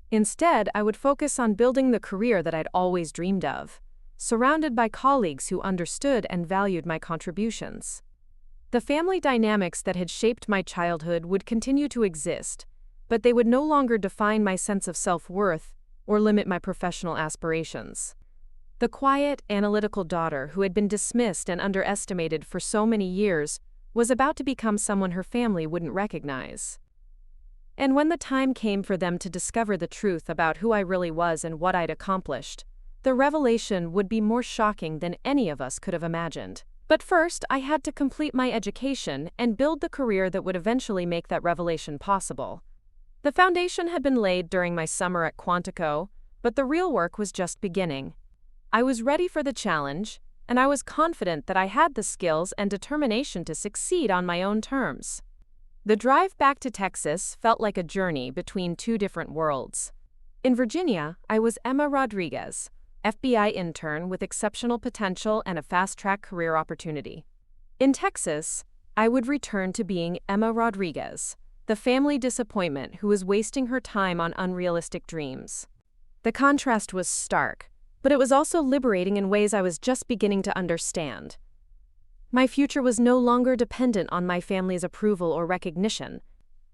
Instead, I would focus on building the career that I'd always dreamed of, surrounded by colleagues who understood and valued my contributions. The family dynamics that had shaped my childhood would continue to exist, but they would no longer define my sense of self-worth or limit my professional aspirations. The quiet, analytical daughter who had been dismissed and underestimated for so many years was about to become someone her family wouldn't recognize. And when the time came for them to discover the truth about who I really was and what I'd accomplished, the revelation would be more shocking than any of us could have imagined. But first, I had to complete my education and build the career that would eventually make that revelation possible. The foundation had been laid during my summer at Quantico, but the real work was just beginning. I was ready for the challenge, and I was confident that I had the skills and determination to succeed on my own terms. The drive back to Texas felt like a journey between two different worlds. In Virginia, I was Emma Rodriguez, FBI intern with exceptional potential and a fast-track career opportunity. In Texas, I would return to being Emma Rodriguez, the family disappointment who was wasting her time on unrealistic dreams. The contrast was stark, but it was also liberating in ways I was just beginning to understand. My future was no longer dependent on my family's approval or recognition.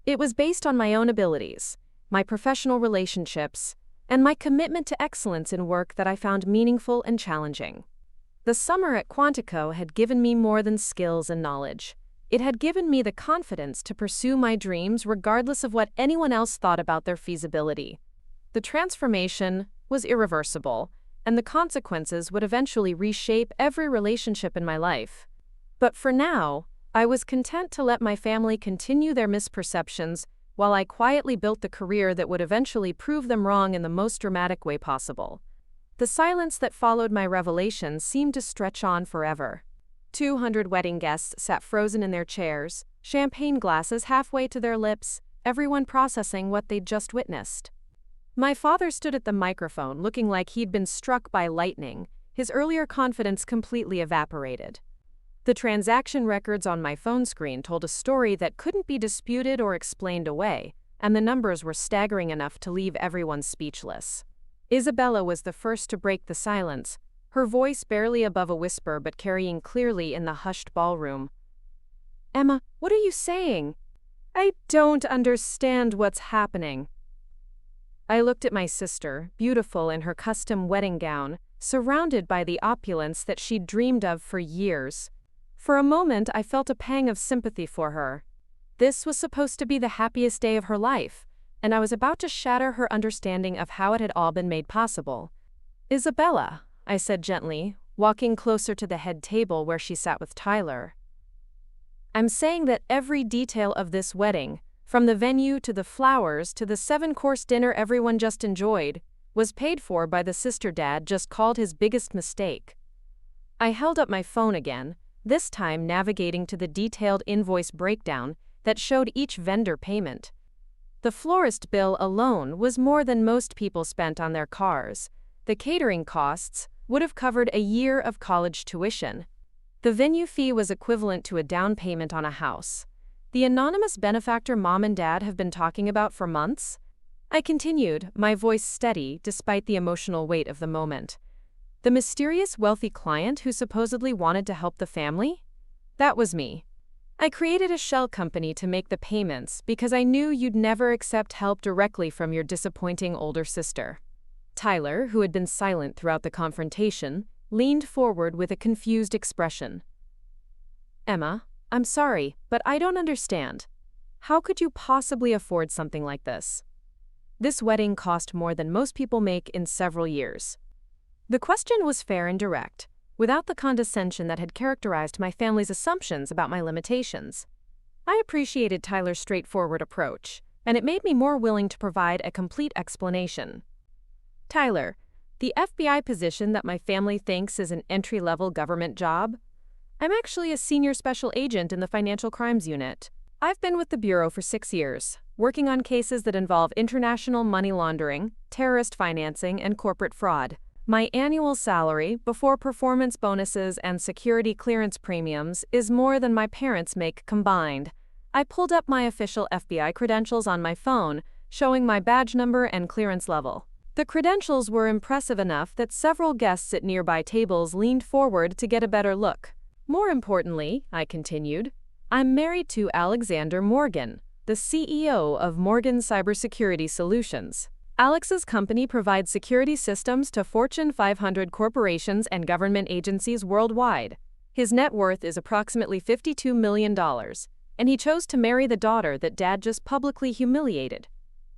It was based on my own abilities, my professional relationships, and my commitment to excellence in work that I found meaningful and challenging. The summer at Quantico had given me more than skills and knowledge. It had given me the confidence to pursue my dreams regardless of what anyone else thought about their feasibility. The transformation was irreversible, and the consequences would eventually reshape every relationship in my life. But for now, I was content to let my family continue their misperceptions while I quietly built the career that would eventually prove them wrong in the most dramatic way possible. The silence that followed my revelation seemed to stretch on forever. 200 wedding guests sat frozen in their chairs, champagne glasses halfway to their lips, everyone processing what they'd just witnessed. My father stood at the microphone looking like he'd been struck by lightning, his earlier confidence completely evaporated. The transaction records on my phone screen told a story that couldn't be disputed or explained away, and the numbers were staggering enough to leave everyone speechless. Isabella was the first to break the silence, her voice barely above a whisper but carrying clearly in the hushed ballroom. "Emma, what are you saying? I don't understand what's happening." I looked at my sister, beautiful in her custom wedding gown, surrounded by the opulence that she'd dreamed of for years. For a moment, I felt a pang of sympathy for her. This was supposed to be the happiest day of her life, and I was about to shatter her understanding of how it had all been made possible. "Isabella," I said gently, walking closer to the head table where she sat with Tyler. "I'm saying that every detail of this wedding, from the venue to the flowers to the 7-course dinner everyone just enjoyed, was paid for by the sister Dad just called his biggest mistake." I held up my phone again, this time navigating to the detailed invoice breakdown that showed each vendor payment. The florist bill alone was more than most people spent on their cars. The catering costs would have covered a year of college tuition. The venue fee was equivalent to a down payment on a house. The anonymous benefactor Mom and Dad have been talking about for months? I continued, my voice steady despite the emotional weight of the moment. The mysterious wealthy client who supposedly wanted to help the family? That was me. I created a shell company to make the payments because I knew you'd never accept help directly from your disappointing older sister. Tyler, who had been silent throughout the confrontation, leaned forward with a confused expression. "Emma, I'm sorry, but I don't understand. How could you possibly afford something like this? This wedding cost more than most people make in several years." The question was fair and direct, without the condescension that had characterized my family's assumptions about my limitations. I appreciated Tyler's straightforward approach, and it made me more willing to provide a complete explanation. "Tyler, the FBI position that my family thinks is an entry-level government job? I'm actually a senior special agent in the Financial Crimes Unit. I've been with the Bureau for 6 years, working on cases that involve international money laundering, terrorist financing, and corporate fraud. My annual salary, before performance bonuses and security clearance premiums, is more than my parents make combined." I pulled up my official FBI credentials on my phone, showing my badge number and clearance level. The credentials were impressive enough that several guests at nearby tables leaned forward to get a better look. "More importantly," I continued, "I'm married to Alexander Morgan, the CEO of Morgan Cybersecurity Solutions. Alex's company provides security systems to Fortune 500 corporations and government agencies worldwide. His net worth is approximately $52 million, and he chose to marry the daughter that Dad just publicly humiliated."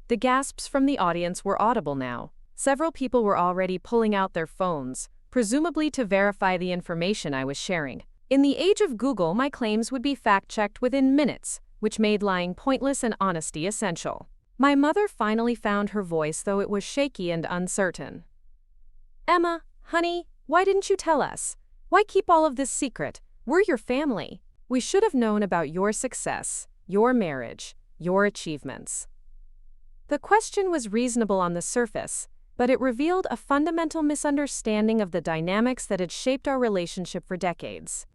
The gasps from the audience were audible now. Several people were already pulling out their phones, presumably to verify the information I was sharing. In the age of Google, my claims would be fact-checked within minutes, which made lying pointless and honesty essential. My mother finally found her voice, though it was shaky and uncertain. "Emma, honey, why didn't you tell us? Why keep all of this secret? We're your family. We should have known about your success, your marriage, your achievements." The question was reasonable on the surface, but it revealed a fundamental misunderstanding of the dynamics that had shaped our relationship for decades.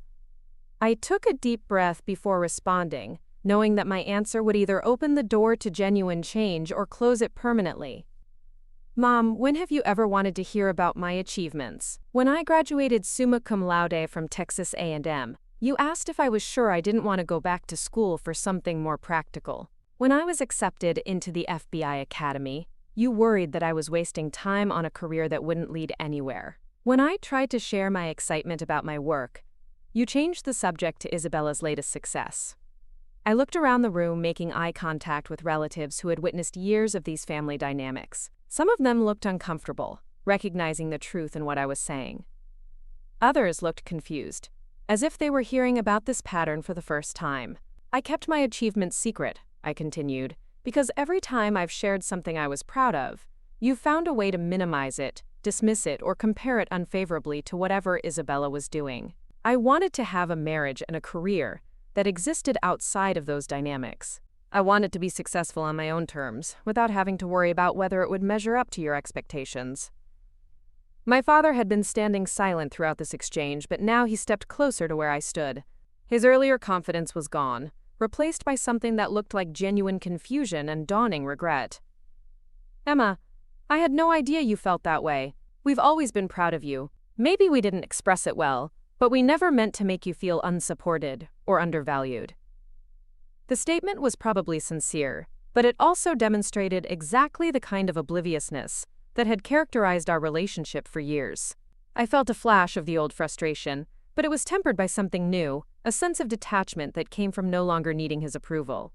I took a deep breath before responding, knowing that my answer would either open the door to genuine change or close it permanently. "Mom, when have you ever wanted to hear about my achievements? When I graduated summa cum laude from Texas A&M, you asked if I was sure I didn't want to go back to school for something more practical. When I was accepted into the FBI Academy, you worried that I was wasting time on a career that wouldn't lead anywhere. When I tried to share my excitement about my work, you changed the subject to Isabella's latest success." I looked around the room, making eye contact with relatives who had witnessed years of these family dynamics. Some of them looked uncomfortable, recognizing the truth in what I was saying. Others looked confused, as if they were hearing about this pattern for the first time. I kept my achievements secret, I continued, because every time I've shared something I was proud of, you found a way to minimize it, dismiss it, or compare it unfavorably to whatever Isabella was doing. I wanted to have a marriage and a career that existed outside of those dynamics. I wanted to be successful on my own terms, without having to worry about whether it would measure up to your expectations. My father had been standing silent throughout this exchange, but now he stepped closer to where I stood. His earlier confidence was gone, replaced by something that looked like genuine confusion and dawning regret. Emma, I had no idea you felt that way. We've always been proud of you. Maybe we didn't express it well, but we never meant to make you feel unsupported or undervalued. The statement was probably sincere, but it also demonstrated exactly the kind of obliviousness that had characterized our relationship for years. I felt a flash of the old frustration, but it was tempered by something new, a sense of detachment that came from no longer needing his approval.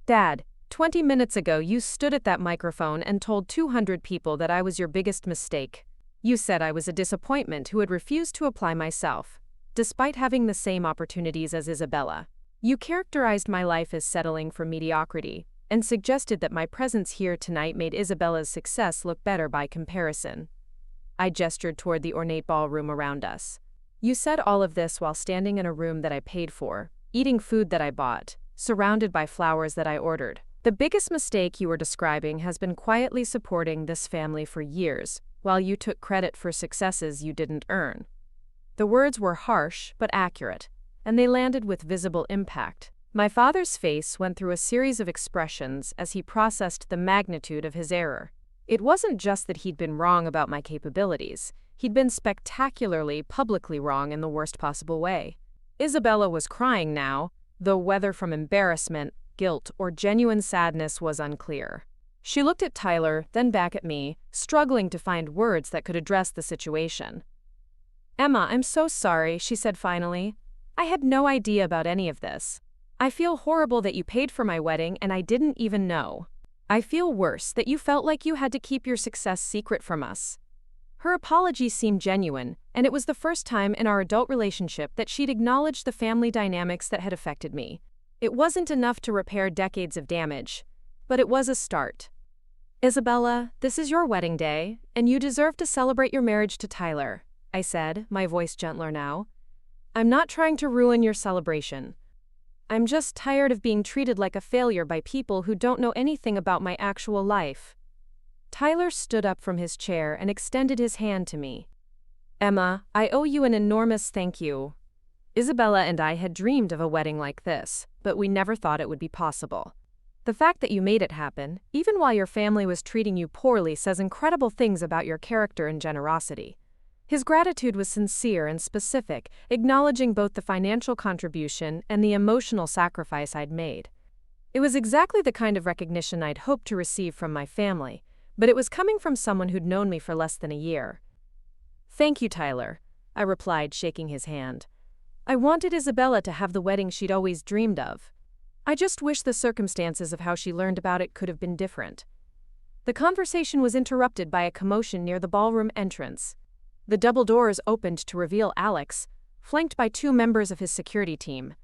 Dad, 20 minutes ago you stood at that microphone and told 200 people that I was your biggest mistake. You said I was a disappointment who had refused to apply myself, despite having the same opportunities as Isabella. You characterized my life as settling for mediocrity, and suggested that my presence here tonight made Isabella's success look better by comparison. I gestured toward the ornate ballroom around us. You said all of this while standing in a room that I paid for, eating food that I bought, surrounded by flowers that I ordered. The biggest mistake you were describing has been quietly supporting this family for years, while you took credit for successes you didn't earn. The words were harsh but accurate, and they landed with visible impact. My father's face went through a series of expressions as he processed the magnitude of his error. It wasn't just that he'd been wrong about my capabilities. He'd been spectacularly, publicly wrong in the worst possible way. Isabella was crying now, though whether from embarrassment, guilt, or genuine sadness was unclear. She looked at Tyler, then back at me, struggling to find words that could address the situation. Emma, I'm so sorry, she said finally. I had no idea about any of this. I feel horrible that you paid for my wedding and I didn't even know. I feel worse that you felt like you had to keep your success secret from us. Her apology seemed genuine, and it was the first time in our adult relationship that she'd acknowledged the family dynamics that had affected me. It wasn't enough to repair decades of damage, but it was a start. Isabella, this is your wedding day, and you deserve to celebrate your marriage to Tyler, I said, my voice gentler now. I'm not trying to ruin your celebration. I'm just tired of being treated like a failure by people who don't know anything about my actual life. Tyler stood up from his chair and extended his hand to me. Emma, I owe you an enormous thank you. Isabella and I had dreamed of a wedding like this, but we never thought it would be possible. The fact that you made it happen, even while your family was treating you poorly, says incredible things about your character and generosity. His gratitude was sincere and specific, acknowledging both the financial contribution and the emotional sacrifice I'd made. It was exactly the kind of recognition I'd hoped to receive from my family, but it was coming from someone who'd known me for less than a year. Thank you, Tyler, I replied, shaking his hand. I wanted Isabella to have the wedding she'd always dreamed of. I just wish the circumstances of how she learned about it could have been different. The conversation was interrupted by a commotion near the ballroom entrance. The double doors opened to reveal Alex, flanked by 2 members of his security team.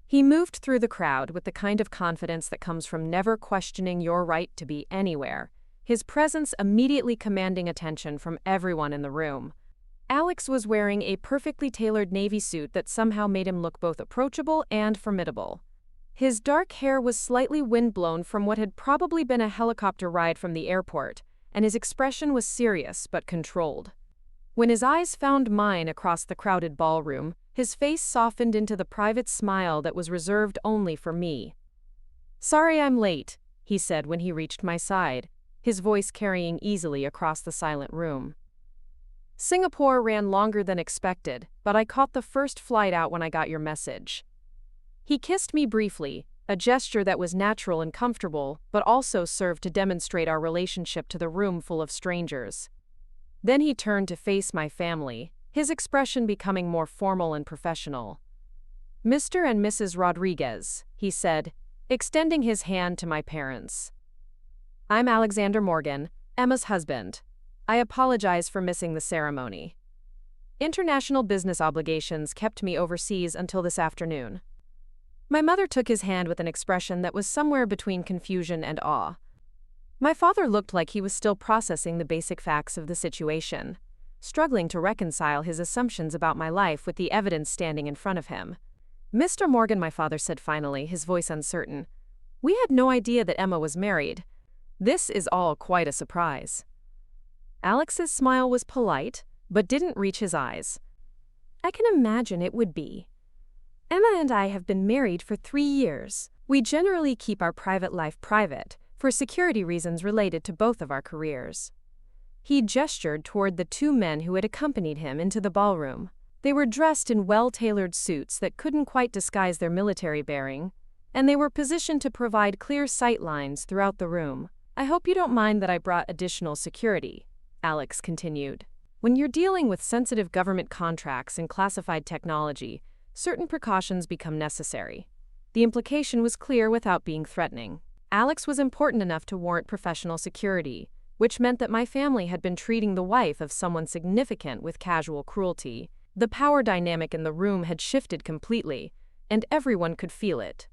He moved through the crowd with the kind of confidence that comes from never questioning your right to be anywhere, his presence immediately commanding attention from everyone in the room. Alex was wearing a perfectly tailored navy suit that somehow made him look both approachable and formidable. His dark hair was slightly windblown from what had probably been a helicopter ride from the airport, and his expression was serious but controlled. When his eyes found mine across the crowded ballroom, his face softened into the private smile that was reserved only for me. Sorry I'm late, he said when he reached my side, his voice carrying easily across the silent room. Singapore ran longer than expected, but I caught the first flight out when I got your message. He kissed me briefly, a gesture that was natural and comfortable, but also served to demonstrate our relationship to the room full of strangers. Then he turned to face my family, his expression becoming more formal and professional. Mr. and Mrs. Rodriguez, he said, extending his hand to my parents. I'm Alexander Morgan, Emma's husband. I apologize for missing the ceremony. International business obligations kept me overseas until this afternoon. My mother took his hand with an expression that was somewhere between confusion and awe. My father looked like he was still processing the basic facts of the situation, struggling to reconcile his assumptions about my life with the evidence standing in front of him. Mr. Morgan, my father said finally, his voice uncertain. We had no idea that Emma was married. This is all quite a surprise. Alex's smile was polite, but didn't reach his eyes. I can imagine it would be. Emma and I have been married for 3 years. We generally keep our private life private, for security reasons related to both of our careers. He gestured toward the 2 men who had accompanied him into the ballroom. They were dressed in well-tailored suits that couldn't quite disguise their military bearing, and they were positioned to provide clear sight lines throughout the room. I hope you don't mind that I brought additional security, Alex continued. When you're dealing with sensitive government contracts and classified technology, certain precautions become necessary. The implication was clear without being threatening. Alex was important enough to warrant professional security, which meant that my family had been treating the wife of someone significant with casual cruelty. The power dynamic in the room had shifted completely, and everyone could feel it.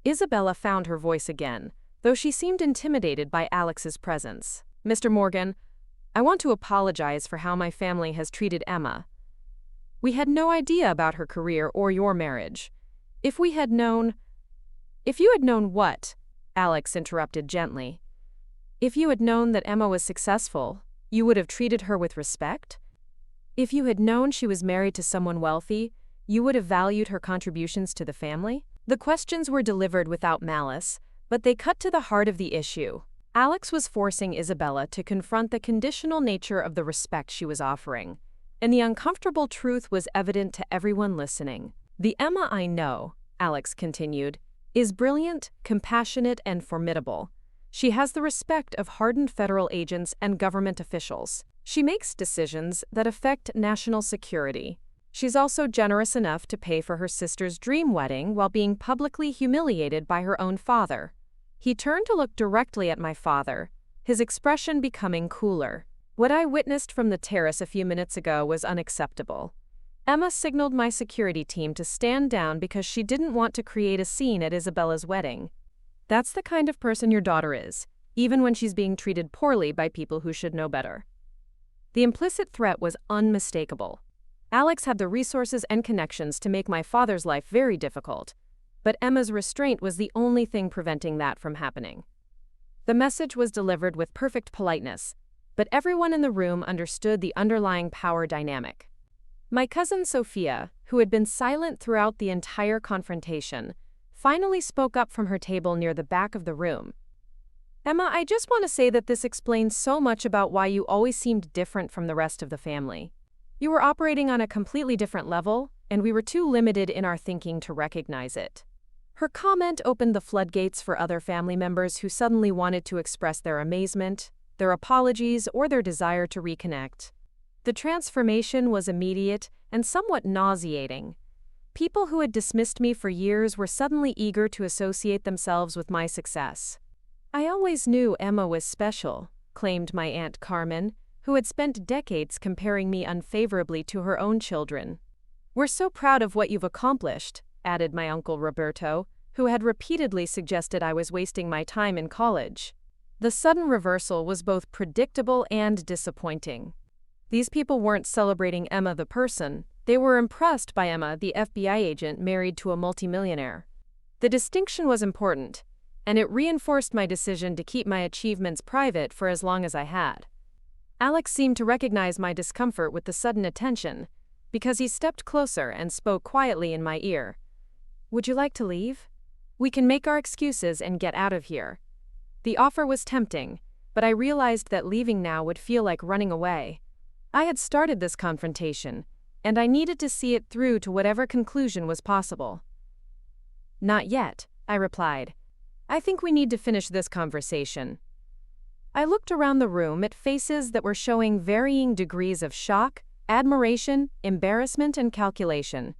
Isabella found her voice again, though she seemed intimidated by Alex's presence. Mr. Morgan, I want to apologize for how my family has treated Emma. We had no idea about her career or your marriage. If you had known what? Alex interrupted gently. If you had known that Emma was successful, you would have treated her with respect? If you had known she was married to someone wealthy, you would have valued her contributions to the family? The questions were delivered without malice, but they cut to the heart of the issue. Alex was forcing Isabella to confront the conditional nature of the respect she was offering, and the uncomfortable truth was evident to everyone listening. The Emma I know, Alex continued, is brilliant, compassionate, and formidable. She has the respect of hardened federal agents and government officials. She makes decisions that affect national security. She's also generous enough to pay for her sister's dream wedding while being publicly humiliated by her own father. He turned to look directly at my father, his expression becoming cooler. What I witnessed from the terrace a few minutes ago was unacceptable. Emma signaled my security team to stand down because she didn't want to create a scene at Isabella's wedding. That's the kind of person your daughter is, even when she's being treated poorly by people who should know better. The implicit threat was unmistakable. Alex had the resources and connections to make my father's life very difficult, but Emma's restraint was the only thing preventing that from happening. The message was delivered with perfect politeness, but everyone in the room understood the underlying power dynamic. My cousin Sophia, who had been silent throughout the entire confrontation, finally spoke up from her table near the back of the room. Emma, I just want to say that this explains so much about why you always seemed different from the rest of the family. You were operating on a completely different level, and we were too limited in our thinking to recognize it. Her comment opened the floodgates for other family members who suddenly wanted to express their amazement, their apologies, or their desire to reconnect. The transformation was immediate and somewhat nauseating. People who had dismissed me for years were suddenly eager to associate themselves with my success. I always knew Emma was special, claimed my Aunt Carmen, who had spent decades comparing me unfavorably to her own children. We're so proud of what you've accomplished, added my Uncle Roberto, who had repeatedly suggested I was wasting my time in college. The sudden reversal was both predictable and disappointing. These people weren't celebrating Emma the person, they were impressed by Emma, the FBI agent married to a multimillionaire. The distinction was important, and it reinforced my decision to keep my achievements private for as long as I had. Alex seemed to recognize my discomfort with the sudden attention, because he stepped closer and spoke quietly in my ear. Would you like to leave? We can make our excuses and get out of here. The offer was tempting, but I realized that leaving now would feel like running away. I had started this confrontation, and I needed to see it through to whatever conclusion was possible. Not yet, I replied. I think we need to finish this conversation. I looked around the room at faces that were showing varying degrees of shock, admiration, embarrassment, and calculation.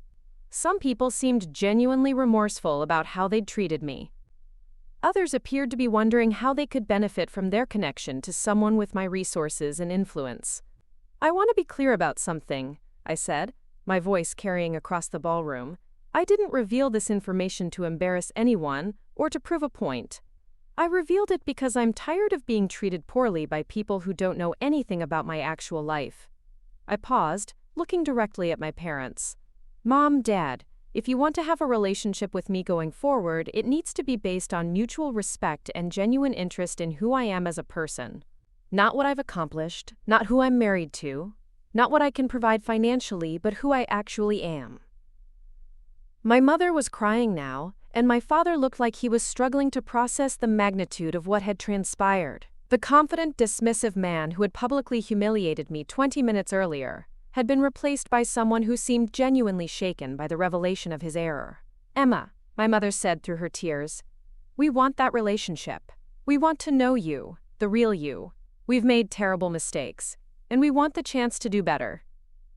Some people seemed genuinely remorseful about how they'd treated me. Others appeared to be wondering how they could benefit from their connection to someone with my resources and influence. "I want to be clear about something," I said, my voice carrying across the ballroom. "I didn't reveal this information to embarrass anyone or to prove a point. I revealed it because I'm tired of being treated poorly by people who don't know anything about my actual life." I paused, looking directly at my parents. "Mom, Dad, if you want to have a relationship with me going forward, it needs to be based on mutual respect and genuine interest in who I am as a person. Not what I've accomplished, not who I'm married to, not what I can provide financially, but who I actually am." My mother was crying now, and my father looked like he was struggling to process the magnitude of what had transpired. The confident, dismissive man who had publicly humiliated me 20 minutes earlier had been replaced by someone who seemed genuinely shaken by the revelation of his error. "Emma," my mother said through her tears, "we want that relationship. We want to know you, the real you. We've made terrible mistakes, and we want the chance to do better."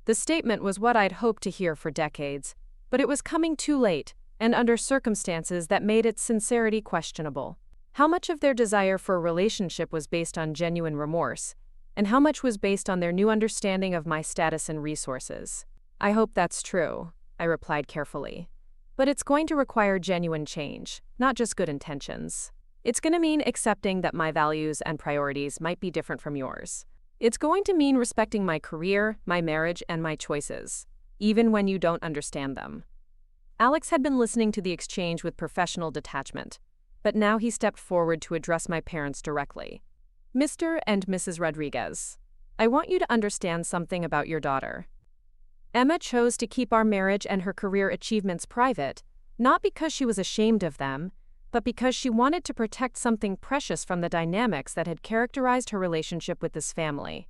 The statement was what I'd hoped to hear for decades, but it was coming too late, and under circumstances that made its sincerity questionable. How much of their desire for a relationship was based on genuine remorse, and how much was based on their new understanding of my status and resources? "I hope that's true," I replied carefully. "But it's going to require genuine change, not just good intentions. It's going to mean accepting that my values and priorities might be different from yours. It's going to mean respecting my career, my marriage, and my choices, even when you don't understand them." Alex had been listening to the exchange with professional detachment, but now he stepped forward to address my parents directly. "Mr. and Mrs. Rodriguez, I want you to understand something about your daughter. Emma chose to keep our marriage and her career achievements private, not because she was ashamed of them, but because she wanted to protect something precious from the dynamics that had characterized her relationship with this family."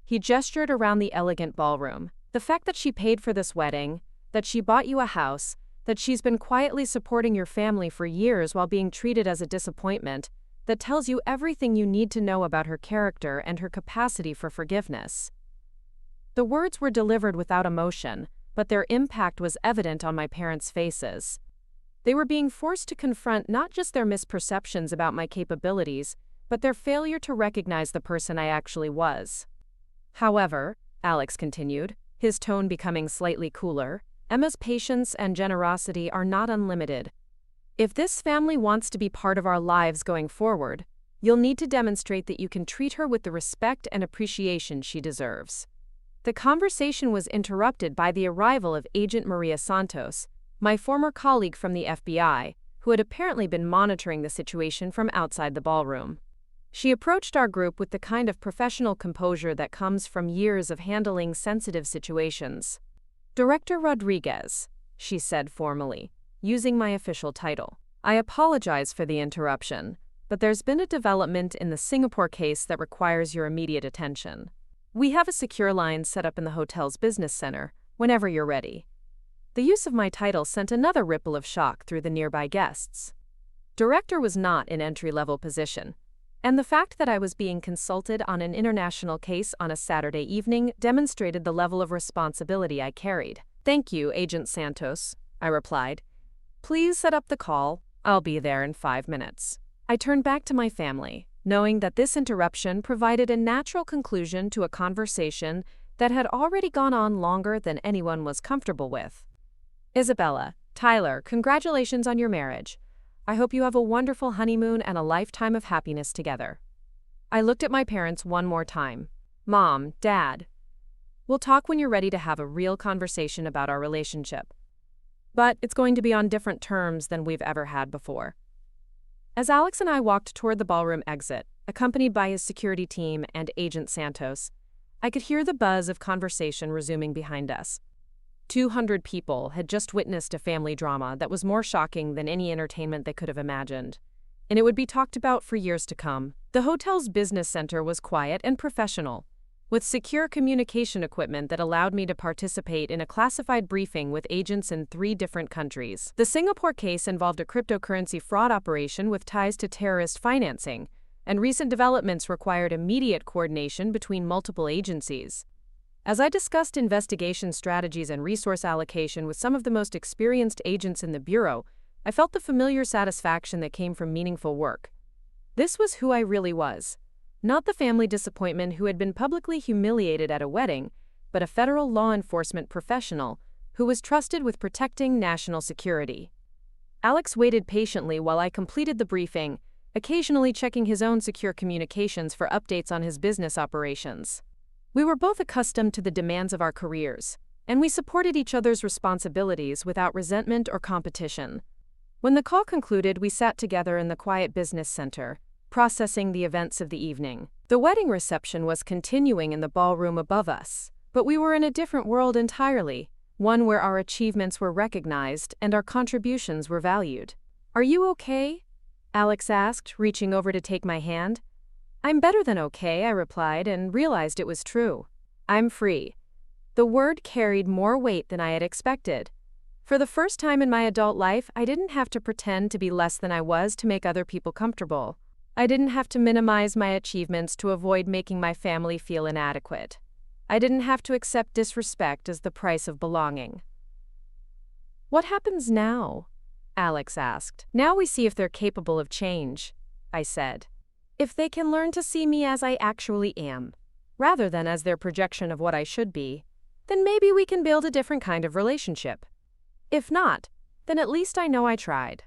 He gestured around the elegant ballroom. "The fact that she paid for this wedding, that she bought you a house, that she's been quietly supporting your family for years while being treated as a disappointment, that tells you everything you need to know about her character and her capacity for forgiveness." The words were delivered without emotion, but their impact was evident on my parents' faces. They were being forced to confront not just their misperceptions about my capabilities, but their failure to recognize the person I actually was. "However," Alex continued, his tone becoming slightly cooler, "Emma's patience and generosity are not unlimited. If this family wants to be part of our lives going forward, you'll need to demonstrate that you can treat her with the respect and appreciation she deserves." The conversation was interrupted by the arrival of Agent Maria Santos, my former colleague from the FBI, who had apparently been monitoring the situation from outside the ballroom. She approached our group with the kind of professional composure that comes from years of handling sensitive situations. "Director Rodriguez," she said formally, using my official title, "I apologize for the interruption, but there's been a development in the Singapore case that requires your immediate attention. We have a secure line set up in the hotel's business center, whenever you're ready." The use of my title sent another ripple of shock through the nearby guests. Director was not an entry-level position, and the fact that I was being consulted on an international case on a Saturday evening demonstrated the level of responsibility I carried. "Thank you, Agent Santos," I replied. "Please set up the call. I'll be there in 5 minutes." I turned back to my family, knowing that this interruption provided a natural conclusion to a conversation that had already gone on longer than anyone was comfortable with. "Isabella, Tyler, congratulations on your marriage. I hope you have a wonderful honeymoon and a lifetime of happiness together." I looked at my parents one more time. "Mom, Dad, we'll talk when you're ready to have a real conversation about our relationship. But it's going to be on different terms than we've ever had before." As Alex and I walked toward the ballroom exit, accompanied by his security team and Agent Santos, I could hear the buzz of conversation resuming behind us. 200 people had just witnessed a family drama that was more shocking than any entertainment they could have imagined, and it would be talked about for years to come. The hotel's business center was quiet and professional, with secure communication equipment that allowed me to participate in a classified briefing with agents in 3 different countries. The Singapore case involved a cryptocurrency fraud operation with ties to terrorist financing, and recent developments required immediate coordination between multiple agencies. As I discussed investigation strategies and resource allocation with some of the most experienced agents in the Bureau, I felt the familiar satisfaction that came from meaningful work. This was who I really was. Not the family disappointment who had been publicly humiliated at a wedding, but a federal law enforcement professional who was trusted with protecting national security. Alex waited patiently while I completed the briefing, occasionally checking his own secure communications for updates on his business operations. We were both accustomed to the demands of our careers, and we supported each other's responsibilities without resentment or competition. When the call concluded, we sat together in the quiet business center, processing the events of the evening. The wedding reception was continuing in the ballroom above us, but we were in a different world entirely, one where our achievements were recognized and our contributions were valued. "Are you okay?" Alex asked, reaching over to take my hand. "I'm better than okay," I replied, and realized it was true. "I'm free." The word carried more weight than I had expected. For the first time in my adult life, I didn't have to pretend to be less than I was to make other people comfortable. I didn't have to minimize my achievements to avoid making my family feel inadequate. I didn't have to accept disrespect as the price of belonging. "What happens now?" Alex asked. "Now we see if they're capable of change," I said. "If they can learn to see me as I actually am, rather than as their projection of what I should be, then maybe we can build a different kind of relationship. If not, then at least I know I tried."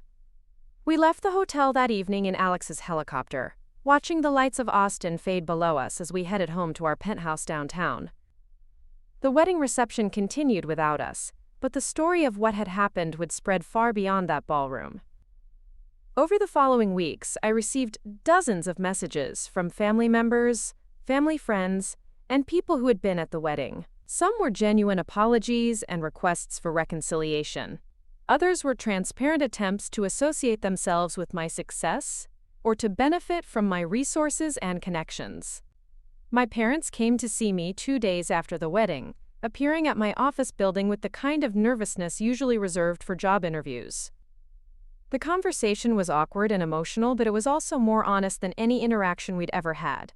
We left the hotel that evening in Alex's helicopter, watching the lights of Austin fade below us as we headed home to our penthouse downtown. The wedding reception continued without us, but the story of what had happened would spread far beyond that ballroom. Over the following weeks, I received dozens of messages from family members, family friends, and people who had been at the wedding. Some were genuine apologies and requests for reconciliation. Others were transparent attempts to associate themselves with my success or to benefit from my resources and connections. My parents came to see me 2 days after the wedding, appearing at my office building with the kind of nervousness usually reserved for job interviews. The conversation was awkward and emotional, but it was also more honest than any interaction we'd ever had.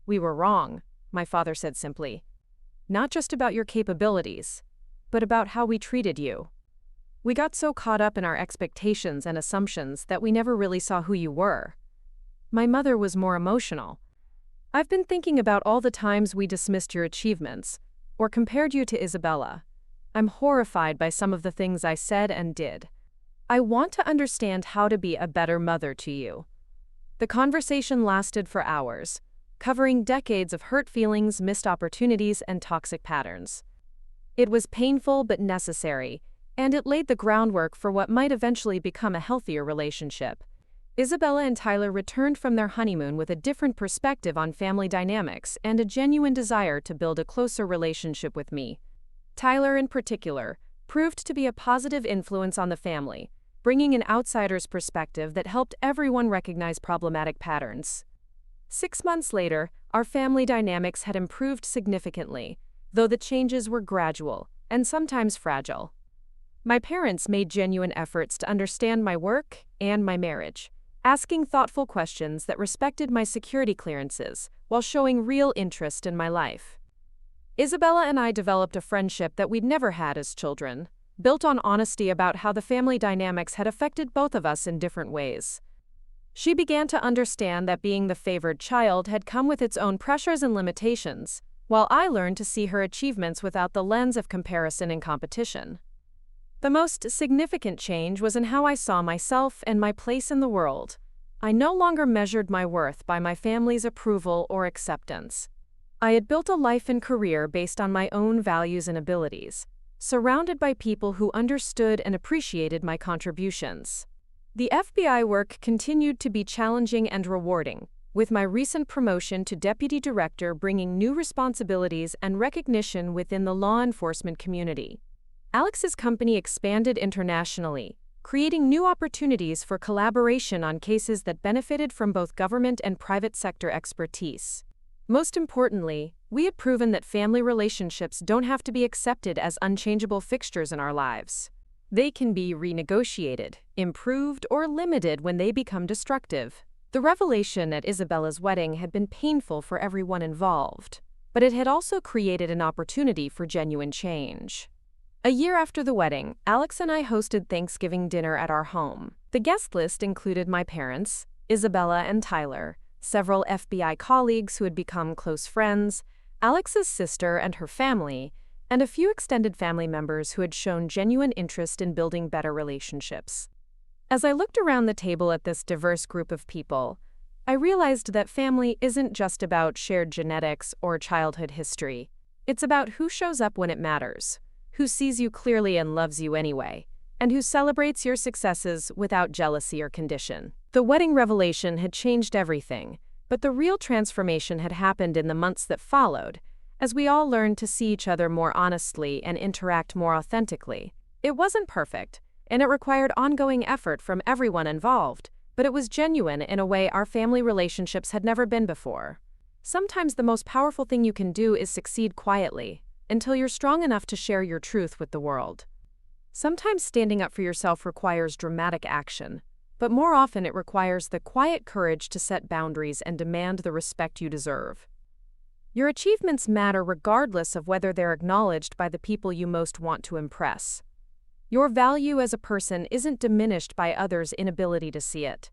"We were wrong," my father said simply. "Not just about your capabilities, but about how we treated you. We got so caught up in our expectations and assumptions that we never really saw who you were." My mother was more emotional. "I've been thinking about all the times we dismissed your achievements, or compared you to Isabella. I'm horrified by some of the things I said and did. I want to understand how to be a better mother to you." The conversation lasted for hours, covering decades of hurt feelings, missed opportunities, and toxic patterns. It was painful but necessary, and it laid the groundwork for what might eventually become a healthier relationship. Isabella and Tyler returned from their honeymoon with a different perspective on family dynamics and a genuine desire to build a closer relationship with me. Tyler, in particular, proved to be a positive influence on the family, bringing an outsider's perspective that helped everyone recognize problematic patterns. 6 months later, our family dynamics had improved significantly, though the changes were gradual and sometimes fragile. My parents made genuine efforts to understand my work and my marriage, asking thoughtful questions that respected my security clearances while showing real interest in my life. Isabella and I developed a friendship that we'd never had as children, built on honesty about how the family dynamics had affected both of us in different ways. She began to understand that being the favored child had come with its own pressures and limitations, while I learned to see her achievements without the lens of comparison and competition. The most significant change was in how I saw myself and my place in the world. I no longer measured my worth by my family's approval or acceptance. I had built a life and career based on my own values and abilities, surrounded by people who understood and appreciated my contributions. The FBI work continued to be challenging and rewarding, with my recent promotion to deputy director bringing new responsibilities and recognition within the law enforcement community. Alex's company expanded internationally, creating new opportunities for collaboration on cases that benefited from both government and private sector expertise. Most importantly, we had proven that family relationships don't have to be accepted as unchangeable fixtures in our lives. They can be renegotiated, improved, or limited when they become destructive. The revelation at Isabella's wedding had been painful for everyone involved, but it had also created an opportunity for genuine change. A year after the wedding, Alex and I hosted Thanksgiving dinner at our home. The guest list included my parents, Isabella and Tyler, several FBI colleagues who had become close friends, Alex's sister and her family, and a few extended family members who had shown genuine interest in building better relationships. As I looked around the table at this diverse group of people, I realized that family isn't just about shared genetics or childhood history. It's about who shows up when it matters, who sees you clearly and loves you anyway, and who celebrates your successes without jealousy or condition. The wedding revelation had changed everything, but the real transformation had happened in the months that followed, as we all learned to see each other more honestly and interact more authentically. It wasn't perfect, and it required ongoing effort from everyone involved, but it was genuine in a way our family relationships had never been before. Sometimes the most powerful thing you can do is succeed quietly, until you're strong enough to share your truth with the world. Sometimes standing up for yourself requires dramatic action, but more often it requires the quiet courage to set boundaries and demand the respect you deserve. Your achievements matter regardless of whether they're acknowledged by the people you most want to impress. Your value as a person isn't diminished by others' inability to see it.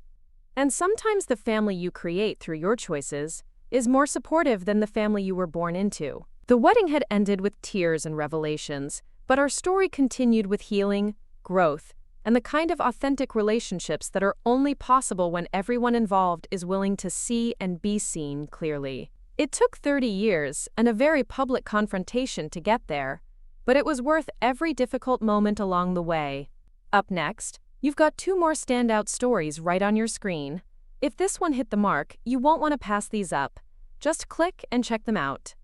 And sometimes the family you create through your choices is more supportive than the family you were born into. The wedding had ended with tears and revelations, but our story continued with healing, growth, and the kind of authentic relationships that are only possible when everyone involved is willing to see and be seen clearly. It took 30 years and a very public confrontation to get there, but it was worth every difficult moment along the way. Up next, you've got 2 more standout stories right on your screen. If this one hit the mark, you won't want to pass these up. Just click and check them out.